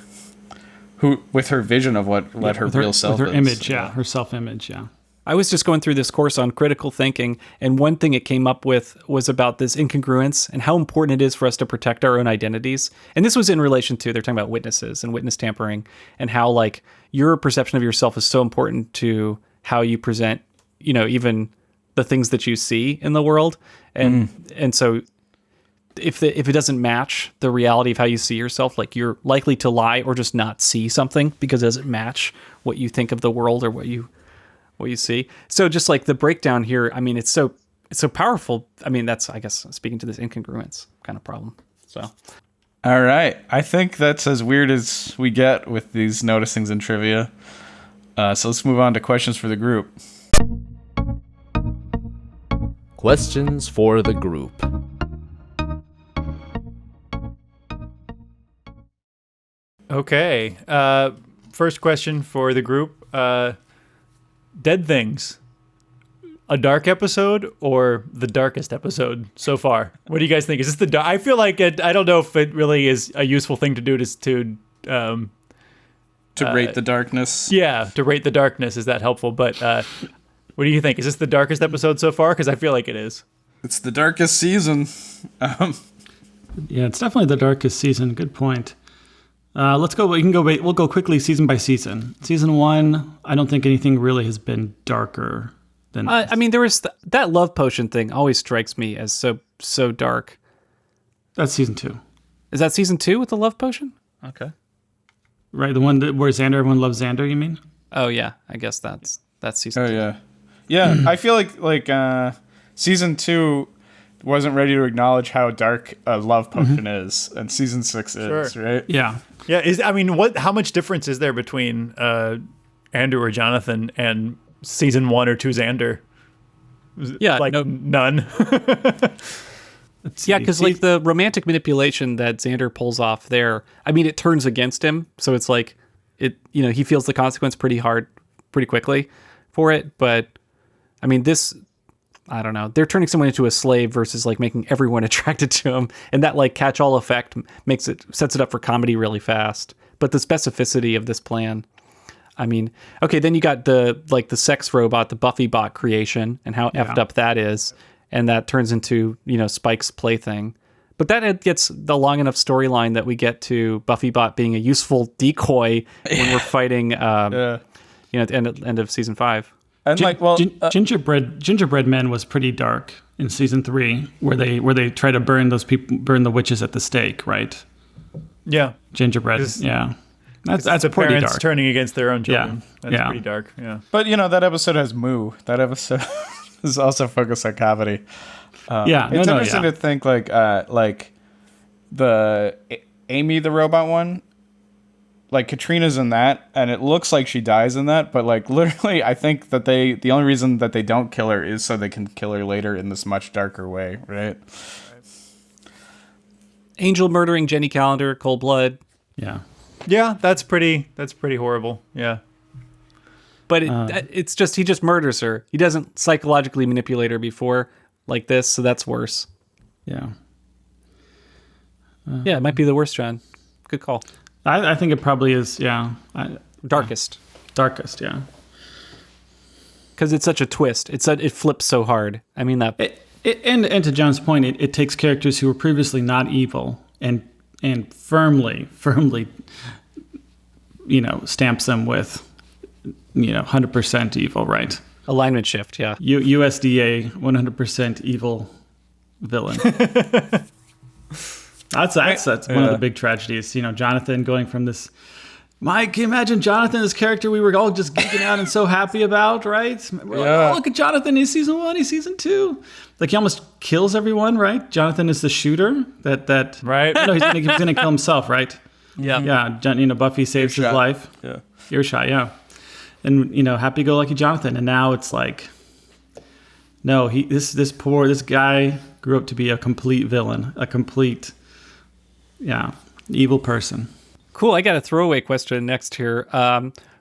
with her vision of what her real self with her is. image, her self-image, I was just going through this course on critical thinking, and one thing it came up with was about this incongruence and how important it is for us to protect our own identities. And this was in relation to, they're talking about witnesses and witness tampering, and how like your perception of yourself is so important to how you present, even the things that you see in the world. And so if it doesn't match the reality of how you see yourself, like you're likely to lie or just not see something because it doesn't match what you think of the world or what you see. So just like the breakdown here, I mean, it's so powerful. I mean, that's, I guess, speaking to this incongruence kind of problem. So, All right. I think that's as weird as we get with these noticings and trivia. So let's move on to questions for the group. Questions for the group. Okay. First question for the group. Dead Things. A dark episode or the darkest episode so far? What do you guys think? Is this the dark? I feel like I don't know if it really is a useful thing to do to rate the darkness. Yeah, to rate the darkness. Is that helpful? But what do you think? Is this the darkest episode so far? Because I feel like it is. It's the darkest season. Yeah, it's definitely the darkest season. Good point. Let's go. We'll go quickly season by season. Season 1, I don't think anything really has been darker than. I mean, there was that love potion thing always strikes me as so dark. That's season 2. Is that season 2 with the love potion? Okay. Right, the one where everyone loves Xander, you mean? Oh yeah, I guess that's season 2. Yeah. I feel like season 2 wasn't ready to acknowledge how dark a love potion is, and season 6 is, right? Yeah. Yeah. How much difference is there between Andrew or Jonathan and season 1 or 2 Xander? Yeah, like none. Yeah, because like the romantic manipulation that Xander pulls off there, I mean, it turns against him. So it's like he feels the consequence pretty quickly for it. But I mean, I don't know. They're turning someone into a slave versus like making everyone attracted to him, and that like catch-all effect sets it up for comedy really fast. But the specificity of this plan, I mean, okay, then you got the sex robot, the Buffy bot creation, and how effed up that is. And that turns into, Spike's plaything. But that gets the long enough storyline that we get to Buffybot being a useful decoy when we're fighting, at the end of season 5. And Gingerbread Men was pretty dark in season 3, where they try to burn the witches at the stake, right? Yeah. Gingerbread. Yeah. That's the pretty parents dark. turning against their own children. Yeah. That's pretty dark. Yeah. But that episode has Moo. That episode is also focused on comedy. It's interesting to think like the Amy the robot one, like Katrina's in that, and it looks like she dies in that, but like literally I think that the only reason that they don't kill her is so they can kill her later in this much darker way, right? Angel murdering Jenny Calendar, cold blood. Yeah. Yeah, that's pretty horrible. Yeah. But it's just he just murders her. He doesn't psychologically manipulate her before like this, so that's worse. Yeah. Yeah, it might be the worst, John. Good call. I think it probably is, yeah. Darkest. Darkest, yeah. Because it's such a twist. It flips so hard. I mean that. And to John's point, it takes characters who were previously not evil and firmly, stamps them with, 100% evil, right? Alignment shift, yeah. USDA 100% evil villain. That's one of the big tragedies. Jonathan going from this. Mike, can you imagine Jonathan, this character we were all just geeking out and so happy about, right? We're like, oh, look at Jonathan. He's season 1. He's season 2. Like, he almost kills everyone, right? Jonathan is the shooter. That right? No, he's gonna kill himself, right? Yeah. Yeah. Buffy saves his life. Yeah. Earshot. Yeah. And happy-go-lucky Jonathan, and now it's like, no, this guy grew up to be a complete villain, a complete, evil person. Cool. I got a throwaway question next here.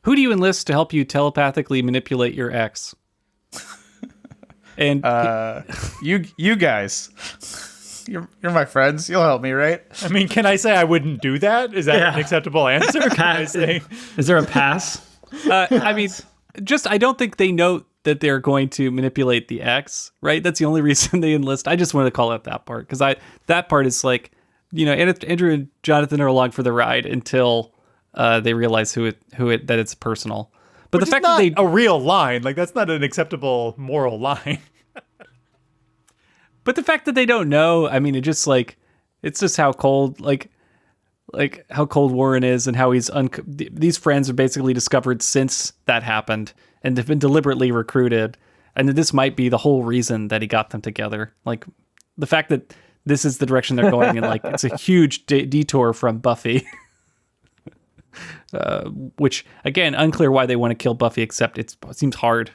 Who do you enlist to help you telepathically manipulate your ex? And you guys, you're my friends. You'll help me, right? I mean, can I say I wouldn't do that? Is that an acceptable answer? Is there a pass? I mean, I don't think they know that they're going to manipulate the ex, right? That's the only reason they enlist. I just wanted to call out that part because that part is like, Andrew and Jonathan are along for the ride until they realize that it's personal. But Which the fact is not that a real line, like that's not an acceptable moral line. But the fact that they don't know, I mean, it's just how cold, like how cold Warren is and how these friends are basically discovered since that happened and have been deliberately recruited. And this might be the whole reason that he got them together. Like the fact that this is the direction they're going and like, it's a huge detour from Buffy, which again, unclear why they want to kill Buffy, except it seems hard.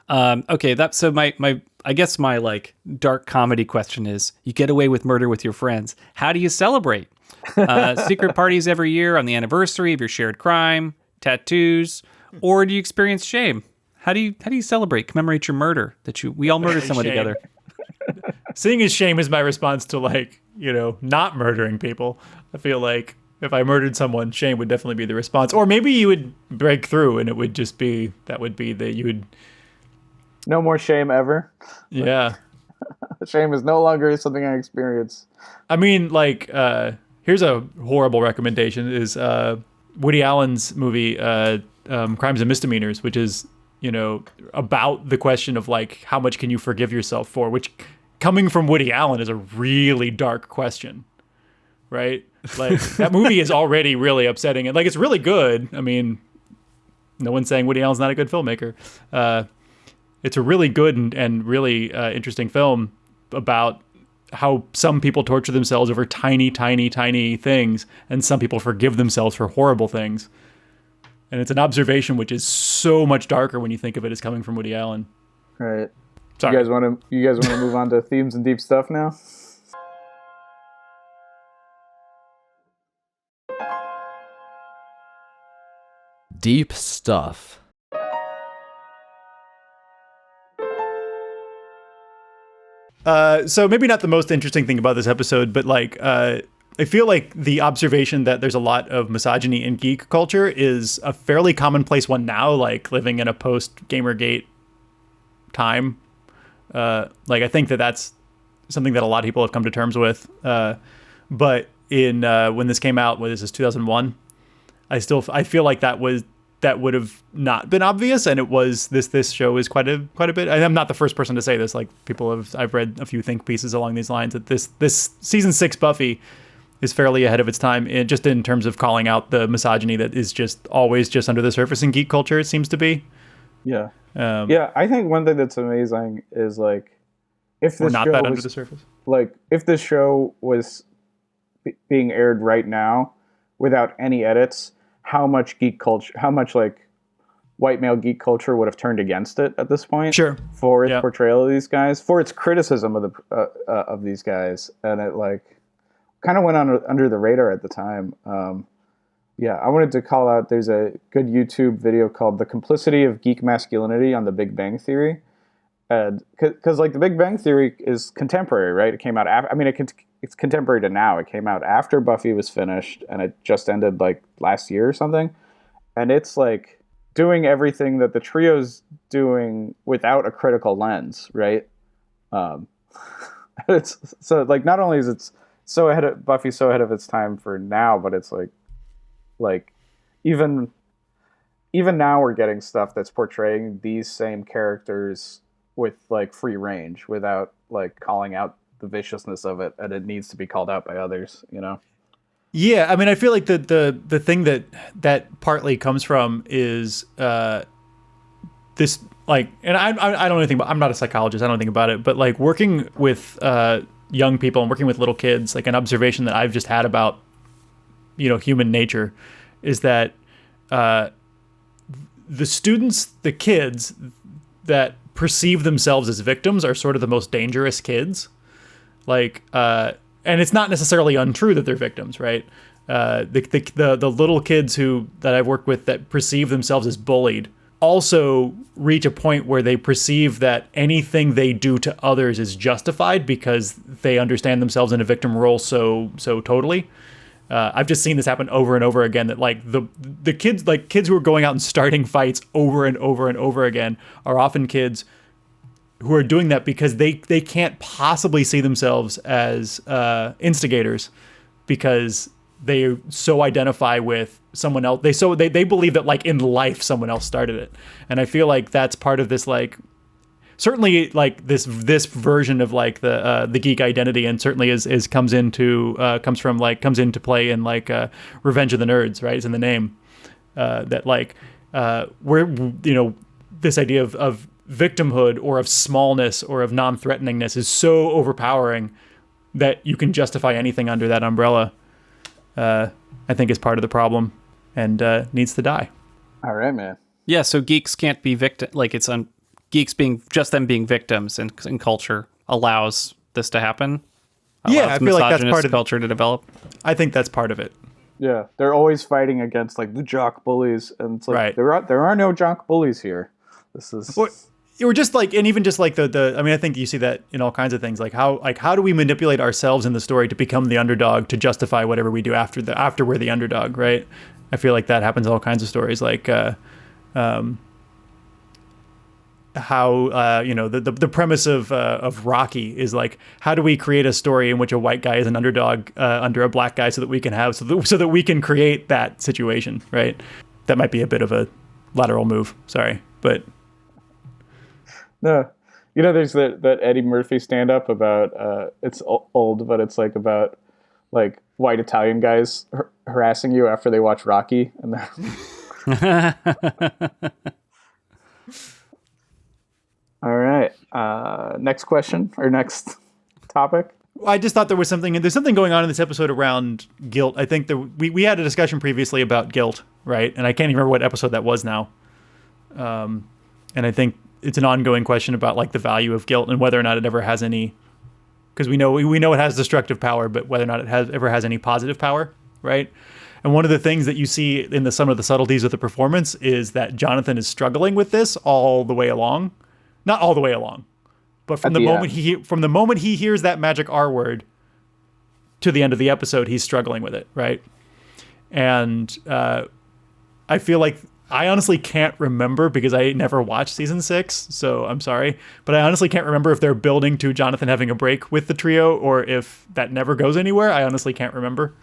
Okay. So I guess my like dark comedy question is, you get away with murder with your friends. How do you celebrate? Secret parties every year on the anniversary of your shared crime, tattoos, or do you experience shame? How do you celebrate, commemorate your murder we all murdered someone Shame. together? Seeing as shame is my response to like, not murdering people. I feel like if I murdered someone, shame would definitely be the response. Or maybe you would break through and it would just be, you would. No more shame ever. Yeah. Shame is no longer something I experience. I mean, like, here's a horrible recommendation is Woody Allen's movie, Crimes and Misdemeanors, which is, about the question of like, how much can you forgive yourself for, which coming from Woody Allen is a really dark question, right? Like that movie is already really upsetting and like, it's really good. I mean, no one's saying Woody Allen's not a good filmmaker. It's a really good and really interesting film about how some people torture themselves over tiny, tiny, tiny things, and some people forgive themselves for horrible things. And it's an observation which is so much darker when you think of it as coming from Woody Allen. Right. Sorry. You guys want to move on to themes and deep stuff now? Deep stuff. So maybe not the most interesting thing about this episode, but like, I feel like the observation that there's a lot of misogyny in geek culture is a fairly commonplace one now, like living in a post-Gamergate time. Like I think that something that a lot of people have come to terms with. But in when this came out, this is 2001, I feel like that would have not been obvious, and it was this show is quite a bit. And I'm not the first person to say this. Like I've read a few think pieces along these lines that this season 6 Buffy is fairly ahead of its time, just in terms of calling out the misogyny that is just always just under the surface in geek culture. It seems to be. Yeah. I think one thing that's amazing is like if this not show that was, under the surface. Like if this show was being aired right now without any edits, how much like white male geek culture would have turned against it at this point? Sure. For its portrayal of these guys, for its criticism of these guys, and it like kind of went under the radar at the time. Yeah, I wanted to call out, there's a good YouTube video called The Complicity of Geek Masculinity on the Big Bang Theory. And because like the Big Bang Theory is contemporary, right? It came out after, it's contemporary to now. It came out after Buffy was finished, and it just ended like last year or something. And it's like doing everything that the trio's doing without a critical lens, right? It's so like, not only is it so ahead of Buffy, so ahead of its time for now, but it's like even now we're getting stuff that's portraying these same characters with like free range without like calling out the viciousness of it, and it needs to be called out by others, you know? Yeah, I mean, I feel like the thing that partly comes from is this, like, and I don't know anything about, I'm not a psychologist, I don't know anything about it, but like working with young people and working with little kids, like an observation that I've just had about, you know, human nature is that the students, the kids that perceive themselves as victims are sort of the most dangerous kids. Like, and it's not necessarily untrue that they're victims, right? The little kids that I've worked with that perceive themselves as bullied also reach a point where they perceive that anything they do to others is justified because they understand themselves in a victim role so totally. I've just seen this happen over and over again, that like the kids who are going out and starting fights over and over and over again are often kids who are doing that because they can't possibly see themselves as instigators, because they so identify with someone else. They believe that like in life someone else started it. And I feel like that's part of this, like, certainly like this version of like the geek identity, and certainly comes into play in like Revenge of the Nerds, right? It's in the name. That like we're, you know, this idea of victimhood or of smallness or of non-threateningness is so overpowering that you can justify anything under that umbrella. I think is part of the problem, and needs to die. All right, man. Yeah, so geeks can't be victim. Like geeks being just them being victims in culture allows this to happen. Yeah, I feel like that's part of culture to develop. I think that's part of it. Yeah, they're always fighting against like the jock bullies, and it's like right. there are no jock bullies here. This is. Or just like, and even just like the I mean, I think you see that in all kinds of things, like how do we manipulate ourselves in the story to become the underdog, to justify whatever we do after we're the underdog, right? I feel like that happens in all kinds of stories, like how you know, the premise of Rocky is like, how do we create a story in which a white guy is an underdog under a black guy so that we can create that situation, right? That might be a bit of a lateral move, sorry, but. No, you know, there's that Eddie Murphy stand-up about it's old, but it's like about like white Italian guys harassing you after they watch Rocky, and all right. Next question or next topic. I just thought there's something going on in this episode around guilt. I think we had a discussion previously about guilt, right? And I can't even remember what episode that was now. And I think it's an ongoing question about like the value of guilt and whether or not it ever has any, because we know it has destructive power, but whether or not it ever has any positive power, right? And one of the things that you see in some of the subtleties of the performance is that Jonathan is struggling with this all the way along. Not all the way along, but from the moment he hears that magic R word to the end of the episode, he's struggling with it, right? And I feel like I honestly can't remember, because I never watched season 6, so I'm sorry, but I honestly can't remember if they're building to Jonathan having a break with the trio or if that never goes anywhere. I honestly can't remember.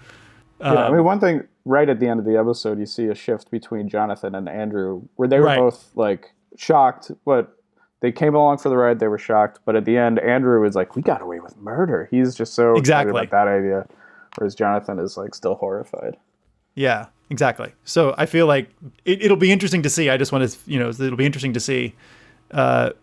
Yeah, I mean, one thing right at the end of the episode, you see a shift between Jonathan and Andrew, where they were both like shocked, but they came along for the ride. They were shocked, but at the end, Andrew was like, "We got away with murder." He's just so excited about that idea, whereas Jonathan is like still horrified. Yeah, exactly. So I feel like it'll be interesting to see. I just want to, you know, it'll be interesting to see whether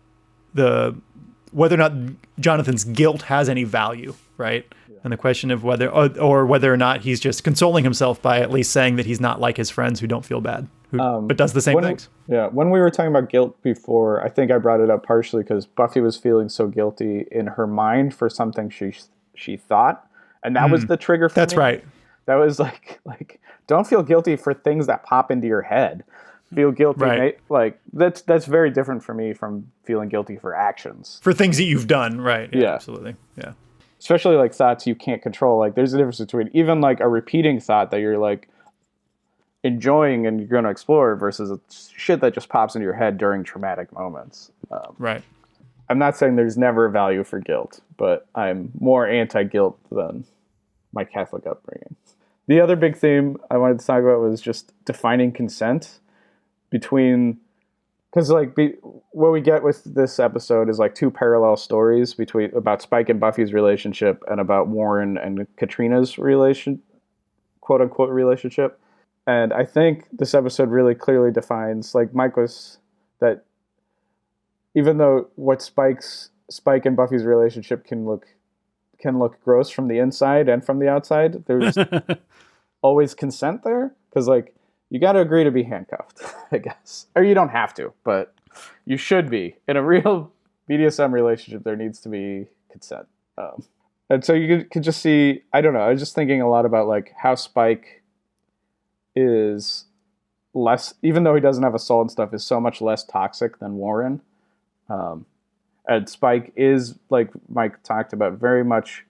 or not Jonathan's guilt has any value, right? Yeah. And the question of whether or not he's just consoling himself by at least saying that he's not like his friends who don't feel bad, but does the same things. Yeah, when we were talking about guilt before, I think I brought it up partially because Buffy was feeling so guilty in her mind for something she thought, and that was the trigger for me. That's right. That was like don't feel guilty for things that pop into your head. Feel guilty, Right. like that's very different for me from feeling guilty for actions. For things that you've done, right? Yeah. Absolutely. Yeah. Especially like thoughts you can't control. Like there's a difference between even like a repeating thought that you're like enjoying and you're going to explore versus shit that just pops into your head during traumatic moments. Right. I'm not saying there's never value for guilt, but I'm more anti-guilt than my Catholic upbringing. The other big theme I wanted to talk about was just defining consent between, because like what we get with this episode is like two parallel stories about Spike and Buffy's relationship and about Warren and Katrina's quote unquote relationship. And I think this episode really clearly defines, like Mike was, that even though what Spike and Buffy's relationship can look gross from the inside and from the outside, there's always consent there, because like you got to agree to be handcuffed, I guess, or you don't have to, but you should be. In a real BDSM relationship, there needs to be consent, and so you could just see. I don't know. I was just thinking a lot about like how Spike is less, even though he doesn't have a soul and stuff, is so much less toxic than Warren. And Spike is, like Mike talked about, very much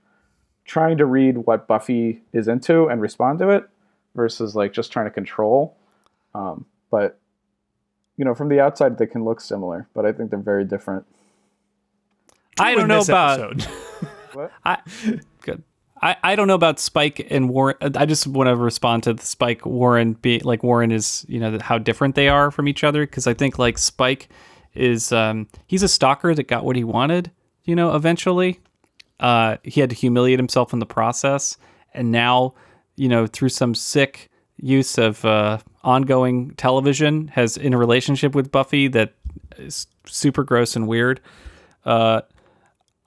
trying to read what Buffy is into and respond to it versus like just trying to control. But, you know, from the outside, they can look similar, but I think they're very different. I don't know about... What? Good. I don't know about Spike and Warren. I just want to respond to the Spike Warren being like Warren is, you know, how different they are from each other. Because I think like Spike is he's a stalker that got what he wanted, you know, eventually. He had to humiliate himself in the process. And now, you know, through some sick use of ongoing television, has in a relationship with Buffy that is super gross and weird.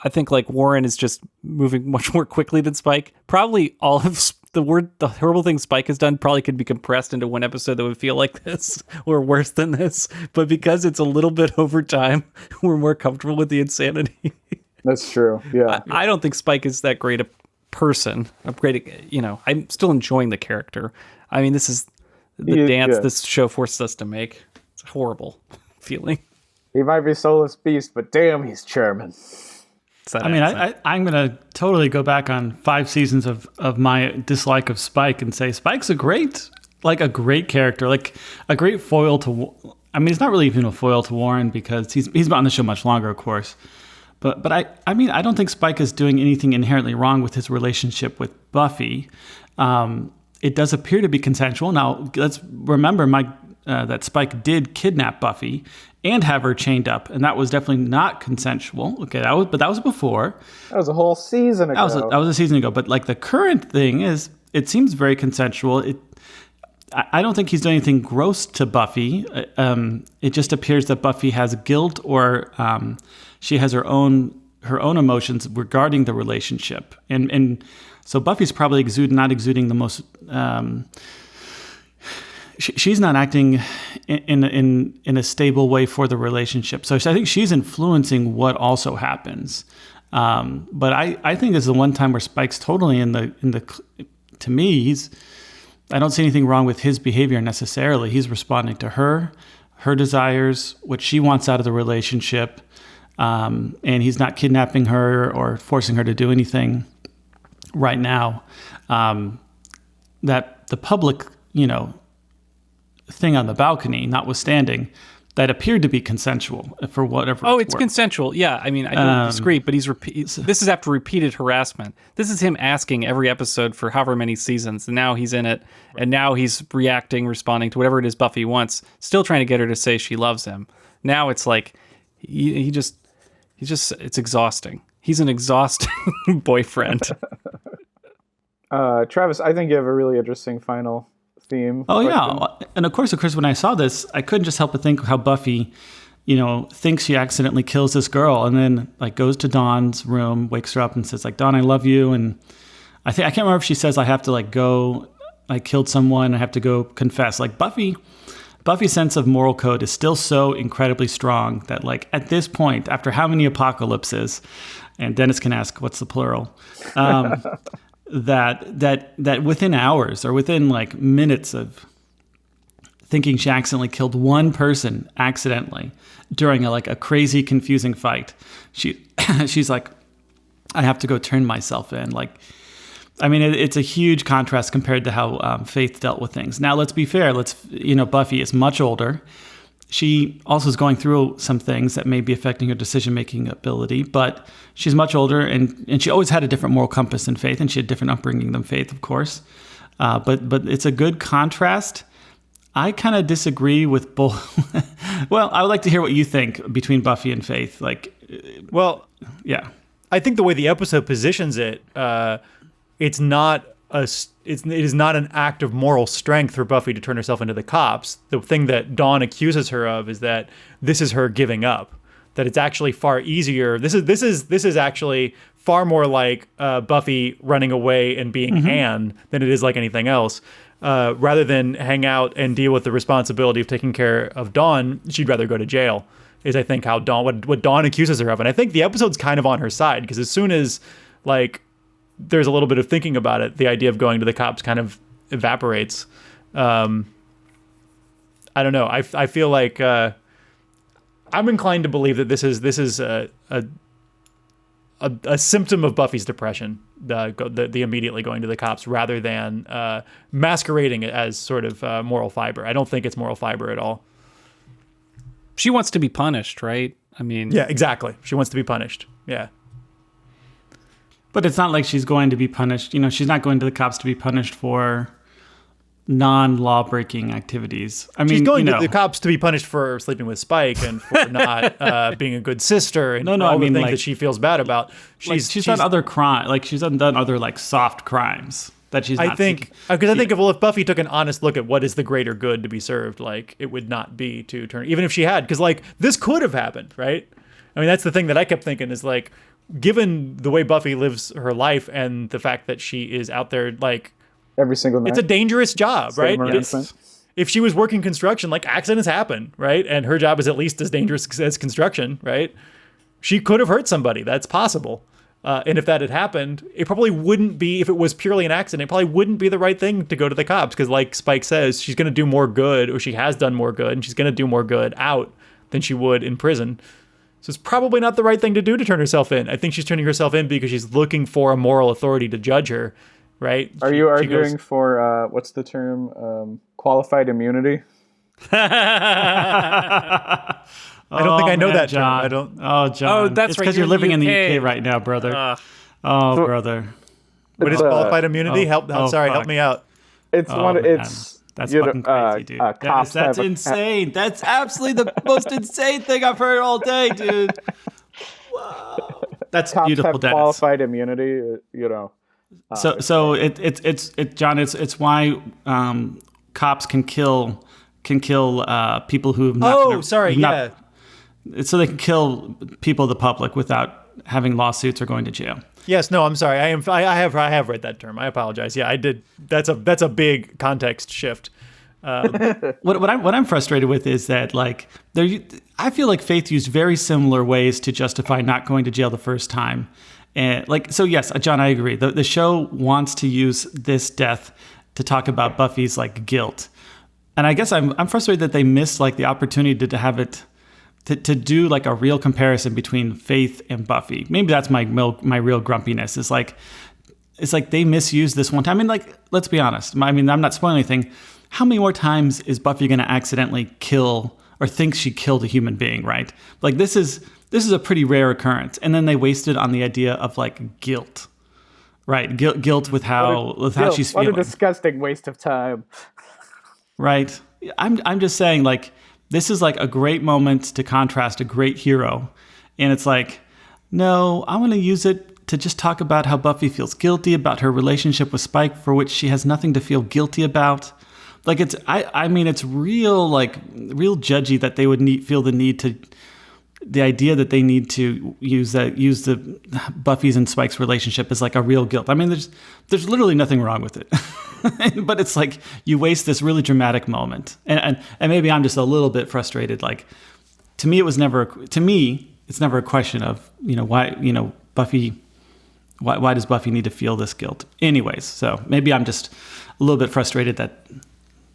I think like Warren is just moving much more quickly than Spike. Probably all of the horrible things Spike has done probably could be compressed into one episode that would feel like this or worse than this. But because it's a little bit over time, we're more comfortable with the insanity. That's true. Yeah. I don't think Spike is that great a person. I'm still enjoying the character. I mean, this is the dance this show forced us to make. It's a horrible feeling. He might be a soulless beast, but damn, he's charming. I'm going to totally go back on 5 seasons of my dislike of Spike and say Spike's a great character, like a great foil to. I mean, he's not really even a foil to Warren because he's been on the show much longer, of course. But I don't think Spike is doing anything inherently wrong with his relationship with Buffy. It does appear to be consensual. Now, let's remember, Mike, that Spike did kidnap Buffy and have her chained up, and that was definitely not consensual. Okay, that was before. That was a whole season ago. That was a season ago. But like the current thing is, it seems very consensual. I don't think he's doing anything gross to Buffy. It just appears that Buffy has guilt, or she has her own emotions regarding the relationship, and so Buffy's probably not exuding the most. She's not acting in a stable way for the relationship. So I think she's influencing what also happens. But I think this is the one time where Spike's totally in the. To me, I don't see anything wrong with his behavior necessarily. He's responding to her desires, what she wants out of the relationship, and he's not kidnapping her or forcing her to do anything right now. That the public, thing on the balcony, notwithstanding, that appeared to be consensual for whatever. Oh, it's consensual. Yeah, I mean, I don't disagree, but this is after repeated harassment. This is him asking every episode for however many seasons, and now he's in it, and now he's responding to whatever it is Buffy wants, still trying to get her to say she loves him. Now it's like he just it's exhausting. He's an exhausting boyfriend. Travis, I think you have a really interesting final theme. Oh, yeah. And of course, when I saw this, I couldn't just help but think how Buffy, thinks she accidentally kills this girl and then like goes to Dawn's room, wakes her up and says like, Dawn, I love you. And I can't remember if she says I have to like go, I killed someone, I have to go confess. Like Buffy's sense of moral code is still so incredibly strong that like at this point, after how many apocalypses, and Dennis can ask, what's the plural? that within hours or within like minutes of thinking she accidentally killed one person accidentally during a crazy confusing fight, she's like, I have to go turn myself in. Like, I mean, it's a huge contrast compared to how Faith dealt with things. Now, let's be fair. Buffy is much older. She also is going through some things that may be affecting her decision-making ability, but she's much older, and she always had a different moral compass than Faith, and she had different upbringing than Faith, of course. But it's a good contrast. I kind of disagree with both. Well, I would like to hear what you think between Buffy and Faith. Yeah. I think the way the episode positions it, it is not an act of moral strength for Buffy to turn herself into the cops. The thing that Dawn accuses her of is that this is her giving up. That it's actually far easier. This is actually far more like Buffy running away and being Anne than it is like anything else. Rather than hang out and deal with the responsibility of taking care of Dawn, she'd rather go to jail. Is I think how Dawn what Dawn accuses her of, and I think the episode's kind of on her side because as soon as like there's a little bit of thinking about it, the idea of going to the cops kind of evaporates. I don't know. I feel like I'm inclined to believe that this is a symptom of Buffy's depression, the immediately going to the cops rather than masquerading it as sort of moral fiber. I don't think it's moral fiber at all. She wants to be punished, right? I mean... Yeah, exactly. She wants to be punished. Yeah. But it's not like she's going to be punished. She's not going to the cops to be punished for non-law-breaking activities. I mean, she's going to the cops to be punished for sleeping with Spike and for not being a good sister and all the things that she feels bad about. She's done other crime. Like she's done other like soft crimes that she's. I think if Buffy took an honest look at what is the greater good to be served, like it would not be to turn, even if she had, because like this could have happened, right? I mean, that's the thing that I kept thinking is like, given the way Buffy lives her life and the fact that she is out there like every single night, it's a dangerous job, right? If she was working construction, like accidents happen, right? And her job is at least as dangerous as construction, right? She could have hurt somebody. That's possible. And if that had happened, it probably wouldn't be, if it was purely an accident, it probably wouldn't be the right thing to go to the cops. Because like Spike says, she's going to do more good, or she has done more good, and she's going to do more good out than she would in prison. So it's probably not the right thing to do to turn herself in. I think she's turning herself in because she's looking for a moral authority to judge her, right? Are you arguing for, what's the term, qualified immunity? I don't think I know that, John. Term. I don't. Oh, John. Oh, that's it's right. because you're living in the UK right now, brother. Brother. What is qualified immunity? Help me out. It's that's fucking crazy, dude. That's insane. That's absolutely the most insane thing I've heard all day, dude. Wow. That's cops beautiful, have Dennis. qualified immunity, So it's John. It's why cops can kill people who have not. So they can kill people of the public without having lawsuits or going to jail. Yes, no, I'm sorry. I have read that term. I apologize. Yeah, I did. That's a big context shift. What I'm frustrated with is that like I feel like Faith used very similar ways to justify not going to jail the first time, and like so yes, John, I agree. The show wants to use this death to talk about Buffy's like guilt, and I guess I'm frustrated that they missed like the opportunity to have it. To do like a real comparison between Faith and Buffy. Maybe that's my real grumpiness. It's like they misused this one time. I mean, like, let's be honest. I mean, I'm not spoiling anything. How many more times is Buffy going to accidentally kill or think she killed a human being, right? Like this is a pretty rare occurrence. And then they wasted on the idea of like guilt, right? Guilt with how she's feeling. What a disgusting waste of time. Right. I'm just saying like, this is like a great moment to contrast a great hero. And it's like, no, I want to use it to just talk about how Buffy feels guilty about her relationship with Spike, for which she has nothing to feel guilty about. Like I mean, it's real judgy that they would feel the need to, the idea that they need to use the Buffy's and Spike's relationship as like a real guilt. I mean, there's literally nothing wrong with it. But it's like you waste this really dramatic moment, and maybe I'm just a little bit frustrated. Like to me, it's never a question of why Buffy Why does Buffy need to feel this guilt? Anyways, so maybe I'm just a little bit frustrated that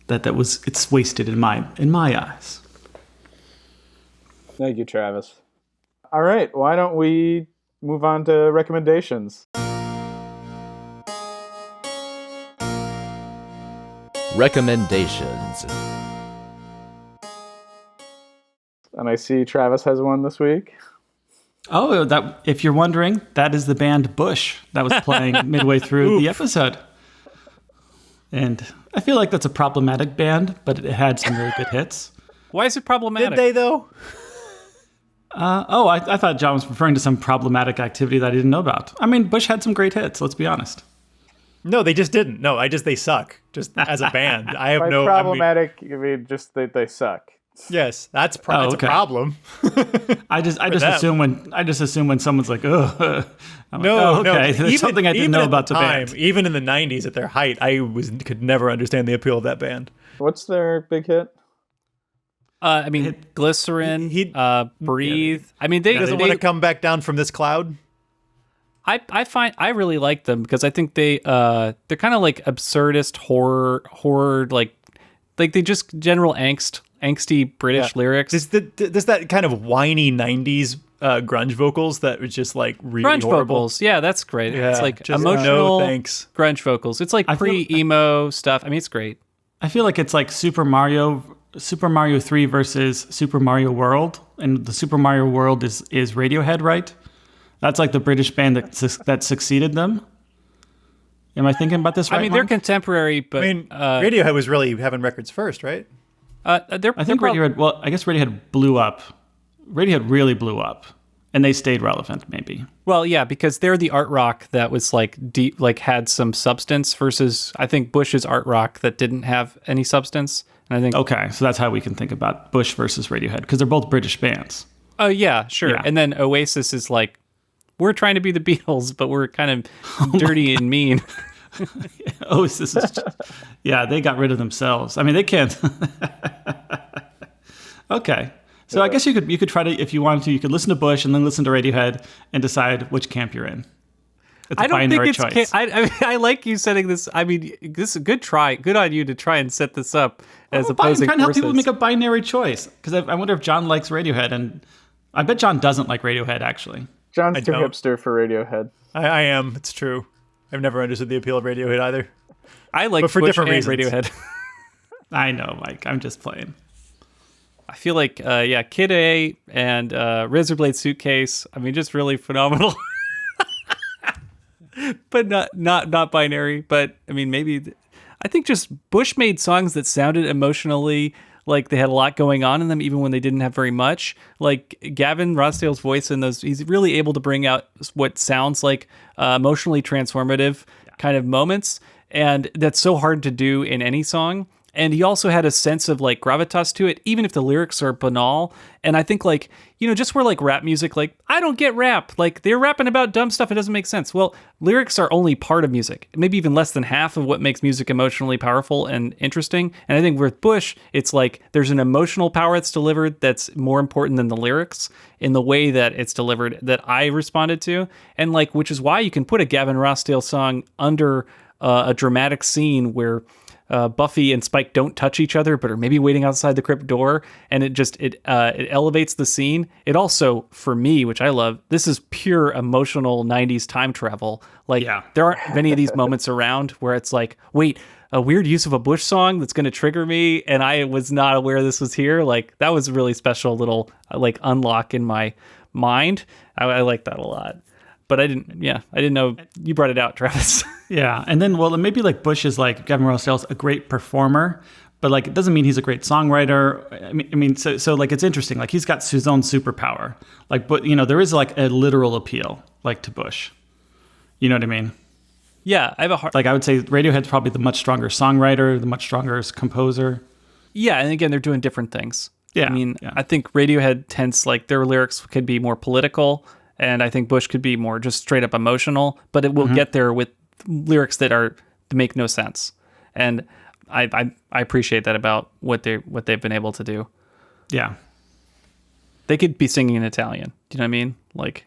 it's wasted in my eyes. Thank you, Travis. All right, why don't we move on to recommendations? Recommendations. And I see Travis has one this week. Oh, that if you're wondering, that is the band Bush that was playing midway through the episode. And I feel like that's a problematic band, but it had some really good hits. Why is it problematic? Did they, though? I thought John was referring to some problematic activity that I didn't know about. I mean, Bush had some great hits, let's be honest. No, they just didn't. No, they suck. Just as a band. I have By no... problematic, I mean just that they suck. Yes, that's Oh, that's okay. a problem. I just assume when someone's like, I'm like, No, okay, no. there's something I didn't know about the time, band. Even in the 90s at their height, I could never understand the appeal of that band. What's their big hit? I mean, Glycerin, Breathe. I mean, He doesn't want to come back down from this cloud. I really like them because I think they're kind of like absurdist horror like they just general angsty British lyrics. There's that kind of whiny 90s grunge vocals that was just like really Grunge horrible. vocals, yeah, that's great. Yeah, it's like just emotional no thanks. grunge vocals. It's like pre-emo stuff. I mean, it's great. I feel like it's like Super Mario 3 versus Super Mario World, and the Super Mario World is Radiohead, right? That's like the British band that succeeded them. Am I thinking about this right? I mean, they're contemporary, but I mean, Radiohead was really having records first, right? I think Radiohead. Well, I guess Radiohead blew up. Radiohead really blew up, and they stayed relevant, maybe. Well, yeah, because they're the art rock that was like deep, like had some substance, versus I think Bush's art rock that didn't have any substance. And I think Okay, so that's how we can think about Bush versus Radiohead, because they're both British bands. oh yeah, sure. Yeah. And then Oasis is like, we're trying to be the Beatles, but we're kind of dirty and mean. Oasis is yeah, they got rid of themselves. I mean, they can't. Okay. So I guess you could try to, if you wanted to, you could listen to Bush and then listen to Radiohead and decide which camp you're in. It's a I don't think binary it's. choice. I like you setting this. I mean, this is a good try. Good on you to try and set this up as I'm opposing trying to help forces. people make a binary choice, because I wonder if John likes Radiohead, and I bet John doesn't like Radiohead, actually. John's too don't. hipster for Radiohead. I am. It's true. I've never understood the appeal of Radiohead either. I like But for Bush different and reasons. Radiohead. I know, Mike. I'm just playing. I feel like, Kid A and Razorblade Suitcase. I mean, just really phenomenal. But not binary. But I mean, maybe I think just Bush made songs that sounded emotionally like they had a lot going on in them, even when they didn't have very much. Like Gavin Rossdale's voice in those, he's really able to bring out what sounds like emotionally transformative kind of moments, and that's so hard to do in any song. And he also had a sense of like gravitas to it, even if the lyrics are banal. And I think like, just where like rap music, like I don't get rap, like they're rapping about dumb stuff. It doesn't make sense. Well, lyrics are only part of music, maybe even less than half of what makes music emotionally powerful and interesting. And I think with Bush, it's like there's an emotional power that's delivered that's more important than the lyrics in the way that it's delivered that I responded to. And like, which is why you can put a Gavin Rossdale song under a dramatic scene where Buffy and Spike don't touch each other, but are maybe waiting outside the crypt door, and it elevates the scene. It also, for me, which I love, this is pure emotional 90s time travel. Like, there aren't many of these moments around where it's like, wait, a weird use of a Bush song that's going to trigger me, and I was not aware this was here. Like, that was a really special little like unlock in my mind. I like that a lot. But I didn't know you brought it out, Travis. Yeah, and then maybe like Bush is like Gavin Rossdale's a great performer, but like it doesn't mean he's a great songwriter. I mean, so like it's interesting. Like he's got his own superpower. Like, but there is like a literal appeal like to Bush. You know what I mean? Yeah, I have a hard. Like I would say Radiohead's probably the much stronger songwriter, the much stronger composer. Yeah, and again, they're doing different things. Yeah, I mean, I think Radiohead tends like their lyrics could be more political. And I think Bush could be more just straight up emotional, but it will get there with lyrics that make no sense. And I appreciate that about what they've been able to do. Yeah. They could be singing in Italian. Do you know what I mean? Like,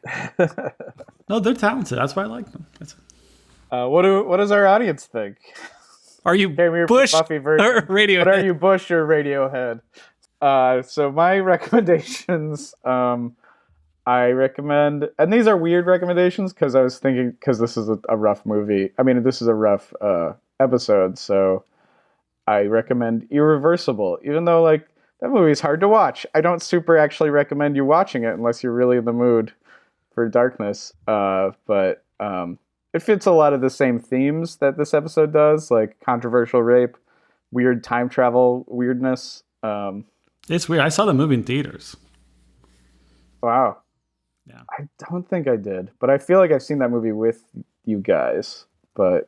No, they're talented. That's why I like them. What does our audience think? are you Came here for Bush Buffy or version. Radiohead? What are you, Bush or Radiohead? So my recommendations, I recommend, and these are weird recommendations because I was thinking, because this is a rough movie. I mean, this is a rough episode, so I recommend Irreversible. Even though like that movie is hard to watch, I don't super actually recommend you watching it unless you're really in the mood for darkness. But it fits a lot of the same themes that this episode does, like controversial rape, weird time travel weirdness. It's weird. I saw the movie in theaters. Wow. Yeah. I don't think I did, but I feel like I've seen that movie with you guys, but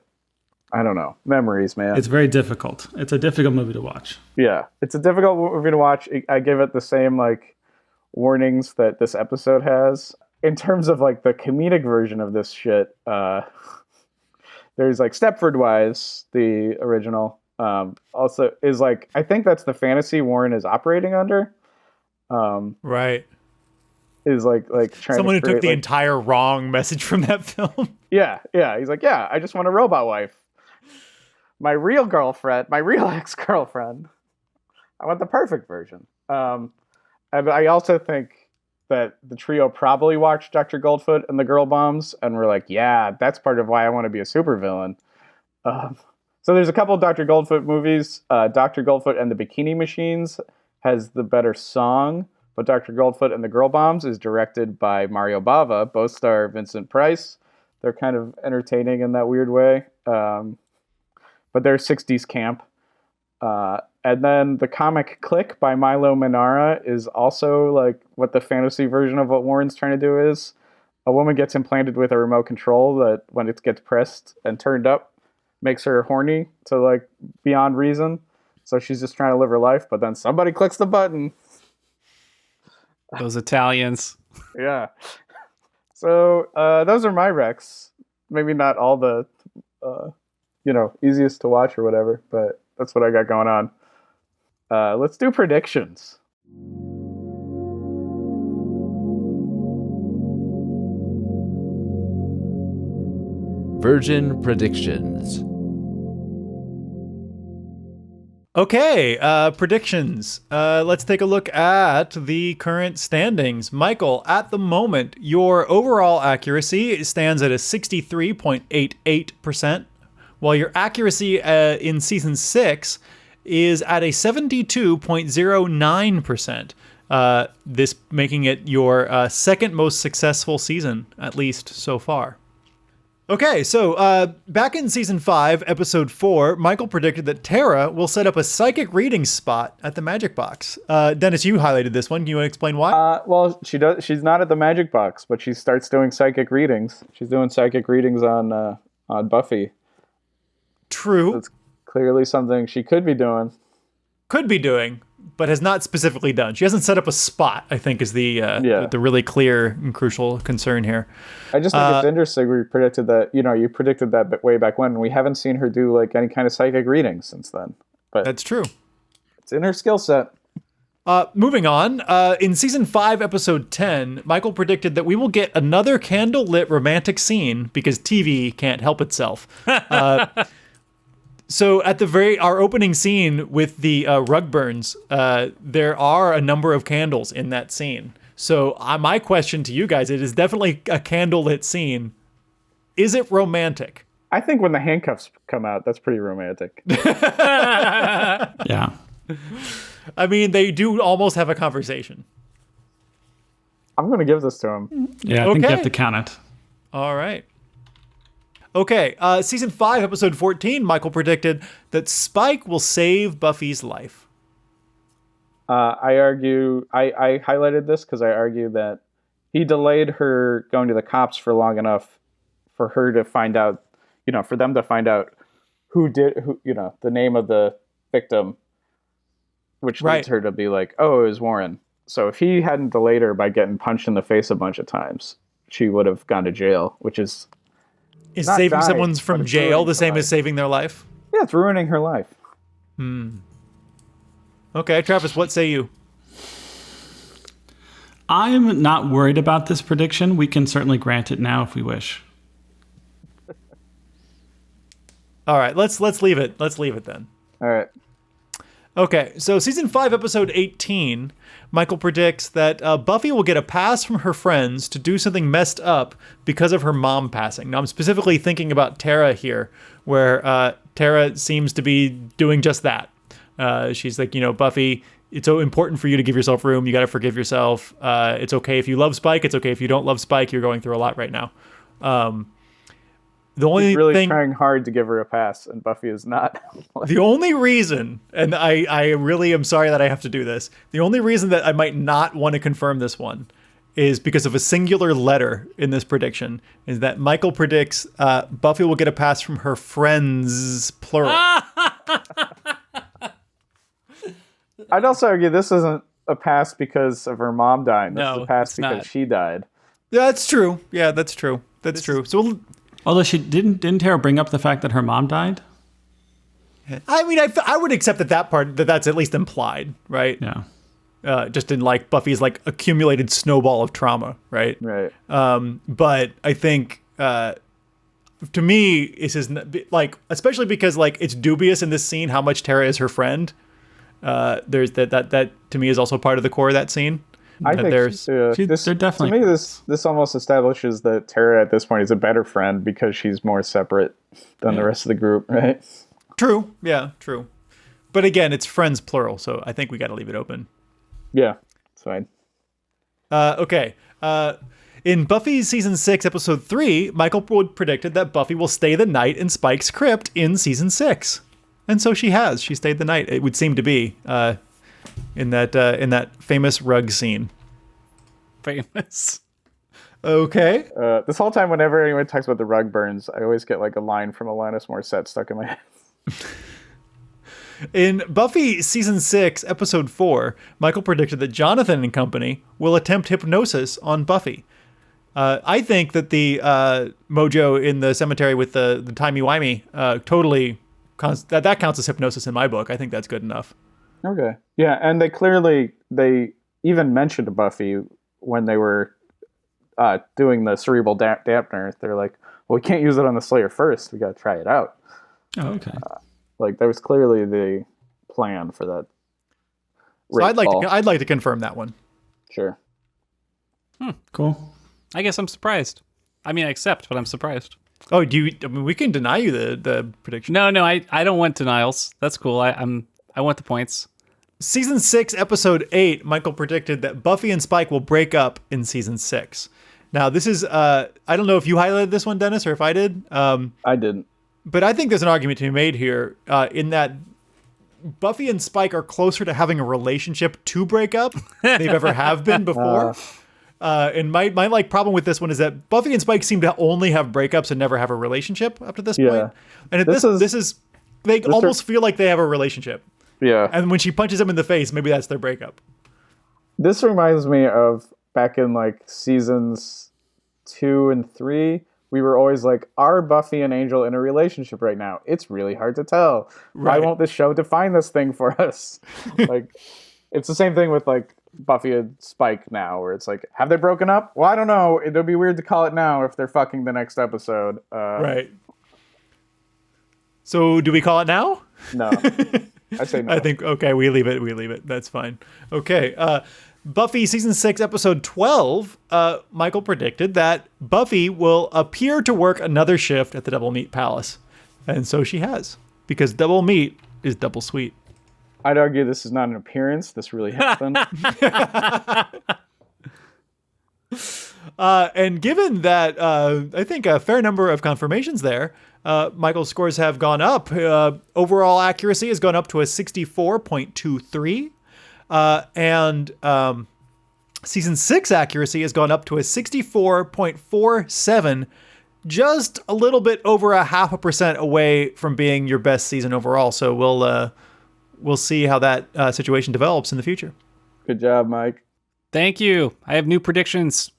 I don't know. Memories, man. It's very difficult. It's a difficult movie to watch. Yeah, it's a difficult movie to watch. I give it the same like warnings that this episode has. In terms of like the comedic version of this shit, there's like Stepford Wives, the original, also is like, I think that's the fantasy Warren is operating under. Right. Is like trying Someone to who took create, the like, entire wrong message from that film. Yeah. He's like, yeah, I just want a robot wife. My real girlfriend, my real ex-girlfriend. I want the perfect version. And I also think that the trio probably watched Dr. Goldfoot and the Girl Bombs and were like, yeah, that's part of why I want to be a supervillain. So there's a couple of Dr. Goldfoot movies. Dr. Goldfoot and the Bikini Machines has the better song, but Dr. Goldfoot and the Girl Bombs is directed by Mario Bava. Both star Vincent Price. They're kind of entertaining in that weird way. But they're 60s camp. And then the comic Click by Milo Manara is also like what the fantasy version of what Warren's trying to do is. A woman gets implanted with a remote control that when it gets pressed and turned up makes her horny to like beyond reason. So she's just trying to live her life, but then somebody clicks the button. Those Italians. Yeah. So those are my recs. Maybe not all the easiest to watch or whatever, but that's what I got going on. Let's do predictions. Virgin predictions. Okay, predictions. Let's take a look at the current standings. Michael, at the moment, your overall accuracy stands at a 63.88%, while your accuracy in season 6 is at a 72.09%. This making it your second most successful season, at least so far. Okay, so back in season 5, episode 4, Michael predicted that Tara will set up a psychic reading spot at the Magic Box. Dennis, you highlighted this one. Can you want to explain why? Well, she does. She's not at the Magic Box, but she starts doing psychic readings. She's doing psychic readings on Buffy. True. That's clearly something she could be doing. Could be doing, but has not specifically done. She hasn't set up a spot, I think, is the really clear and crucial concern here. I just think it's interesting. We predicted that, you predicted that way back when. We haven't seen her do like any kind of psychic readings since then. But that's true. It's in her skill set. Moving on, in season 5, episode 10, Michael predicted that we will get another candlelit romantic scene because TV can't help itself. So at our opening scene with the rug burns, there are a number of candles in that scene. So my question to you guys, it is definitely a candlelit scene. Is it romantic? I think when the handcuffs come out, that's pretty romantic. Yeah. I mean, they do almost have a conversation. I'm going to give this to him. Yeah, I think you have to count it. All right. Okay, season 5, episode 14, Michael predicted that Spike will save Buffy's life. I argue, I highlighted this because I argue that he delayed her going to the cops for long enough for her to find out, for them to find out the name of the victim, which leads her to be like, oh, it was Warren. So if he hadn't delayed her by getting punched in the face a bunch of times, she would have gone to jail, which is... Is saving someone from jail the same as saving their life? Yeah, it's ruining her life. Okay, Travis, what say you? I'm not worried about this prediction. We can certainly grant it now if we wish. All right, let's leave it. Let's leave it then. All right. Okay, so season 5, episode 18, Michael predicts that Buffy will get a pass from her friends to do something messed up because of her mom passing. Now, I'm specifically thinking about Tara here, where Tara seems to be doing just that. She's like, Buffy, it's so important for you to give yourself room. You got to forgive yourself. It's okay if you love Spike. It's okay if you don't love Spike. You're going through a lot right now. The only He's really thing, trying hard to give her a pass, and Buffy is not. the only reason, and I really am sorry that I have to do this, the only reason that I might not want to confirm this one is because of a singular letter in this prediction, is that Michael predicts Buffy will get a pass from her friends, plural. I'd also argue this isn't a pass because of her mom dying. This is No, a pass it's because not. she died. Yeah, that's true. Yeah, that's true. That's true. So, Although she didn't Tara bring up the fact that her mom died? I mean, I would accept that part, that's at least implied, right? Yeah. Just in like Buffy's like accumulated snowball of trauma, right? Right. But I think to me, this is like, especially because like it's dubious in this scene how much Tara is her friend. There's that to me is also part of the core of that scene. I think there's They're definitely to me this almost establishes that Tara at this point is a better friend because she's more separate than the rest of the group, right? true. Yeah, true. But again, it's friends plural, so I think we got to leave it open. Yeah, it's fine. Okay. In Buffy season 6, episode 3, Michael Wood predicted that Buffy will stay the night in Spike's crypt in season 6. And so she has. She stayed the night, it would seem to be, in that famous rug scene. Famous. Okay. This whole time, whenever anyone talks about the rug burns, I always get like a line from Alanis Morissette stuck in my head. In Buffy season 6, episode 4, Michael predicted that Jonathan and company will attempt hypnosis on Buffy. I think that the mojo in the cemetery with the timey-wimey totally that counts as hypnosis in my book. I think that's good enough. Okay. Yeah, and they even mentioned Buffy when they were doing the cerebral dampener. They're like, well, we can't use it on the Slayer first. We got to try it out. Oh, okay. Like, that was clearly the plan for that. So I'd like to confirm that one. Sure. Cool. I guess I'm surprised. I mean, I accept, but I'm surprised. Oh, we can deny you the prediction. No, I don't want denials. That's cool. I want the points. Season 6, episode 8, Michael predicted that Buffy and Spike will break up in season 6. Now, this is, I don't know if you highlighted this one, Dennis, or if I did. I didn't. But I think there's an argument to be made here in that Buffy and Spike are closer to having a relationship to break up than they've ever have been before. And my like problem with this one is that Buffy and Spike seem to only have breakups and never have a relationship up to this point. And they almost feel like they have a relationship. Yeah. And when she punches him in the face, maybe that's their breakup. This reminds me of back in like seasons 2 and 3. We were always like, are Buffy and Angel in a relationship right now? It's really hard to tell. Right. Why won't this show define this thing for us? Like, it's the same thing with like Buffy and Spike now, where it's like, have they broken up? Well, I don't know. It'll be weird to call it now if they're fucking the next episode. Right. So do we call it now? No. I say no. I think, okay, we leave it. That's fine. Okay. Buffy season 6, episode 12, Michael predicted that Buffy will appear to work another shift at the Double Meat Palace. And so she has, because double meat is double sweet. I'd argue this is not an appearance. This really happened. And given that, I think a fair number of confirmations there, Michael's scores have gone up. Overall accuracy has gone up to a 64.23. And season 6 accuracy has gone up to a 64.47, just a little bit over 0.5% away from being your best season overall. So we'll see how that situation develops in the future. Good job, Mike. Thank you. I have new predictions.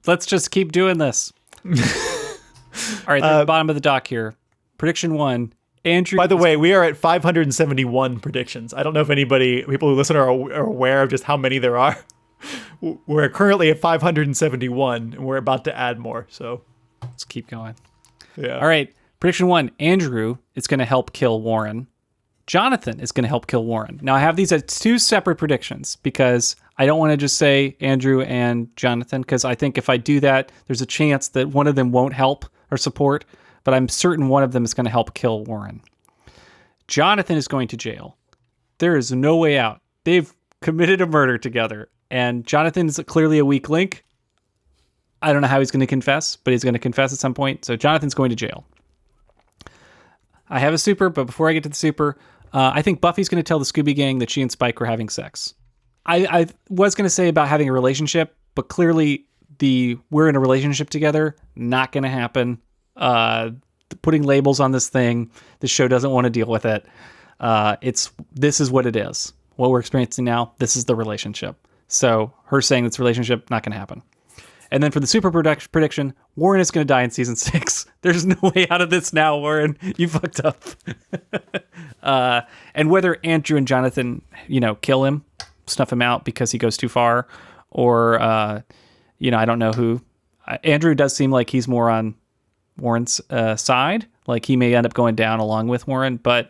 Let's just keep doing this. All right, the bottom of the dock here. Prediction 1. Andrew. By the way, we are at 571 predictions. I don't know if people who listen are aware of just how many there are. We're currently at 571, and we're about to add more. So Let's keep going. yeah. All right. Prediction 1, Andrew is going to help kill Warren. Jonathan is going to help kill Warren. Now, I have these as 2 separate predictions because I don't want to just say Andrew and Jonathan, because I think if I do that, there's a chance that one of them won't help or support, but I'm certain one of them is going to help kill Warren. Jonathan is going to jail. There is no way out. They've committed a murder together, and Jonathan's clearly a weak link. I don't know how he's going to confess, but he's going to confess at some point. So Jonathan's going to jail. I have a super, but before I get to the super, I think Buffy's going to tell the Scooby Gang that she and Spike were having sex. I was going to say about having a relationship, but clearly we're in a relationship together, not going to happen. Putting labels on this thing, the show doesn't want to deal with it. This is what it is. What we're experiencing now, this is the relationship. So her saying it's a relationship, not going to happen. And then for the super prediction, Warren is going to die in season 6. There's no way out of this now, Warren. You fucked up. And whether Andrew and Jonathan, kill him, snuff him out because he goes too far, or, I don't know who. Andrew does seem like he's more on Warren's side. Like he may end up going down along with Warren, but,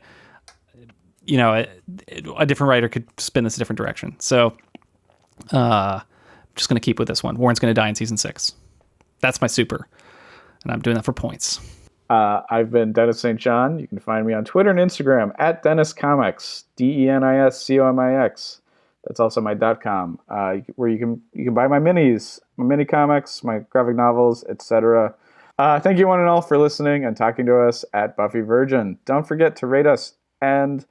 a different writer could spin this a different direction. So, just going to keep with this one. Warren's going to die in season 6. That's my super. And I'm doing that for points. I've been Dennis St. John. You can find me on Twitter and Instagram at Dennis Comics, DenisComix. That's also my .com, where you can buy my minis, my mini comics, my graphic novels, etc. Thank you one and all for listening and talking to us at Buffy Virgin. Don't forget to rate us, and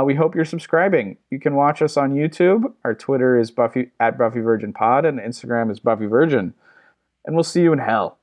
we hope you're subscribing. You can watch us on YouTube. Our Twitter is Buffy at Buffy Virgin Pod, and Instagram is Buffy Virgin. And we'll see you in hell.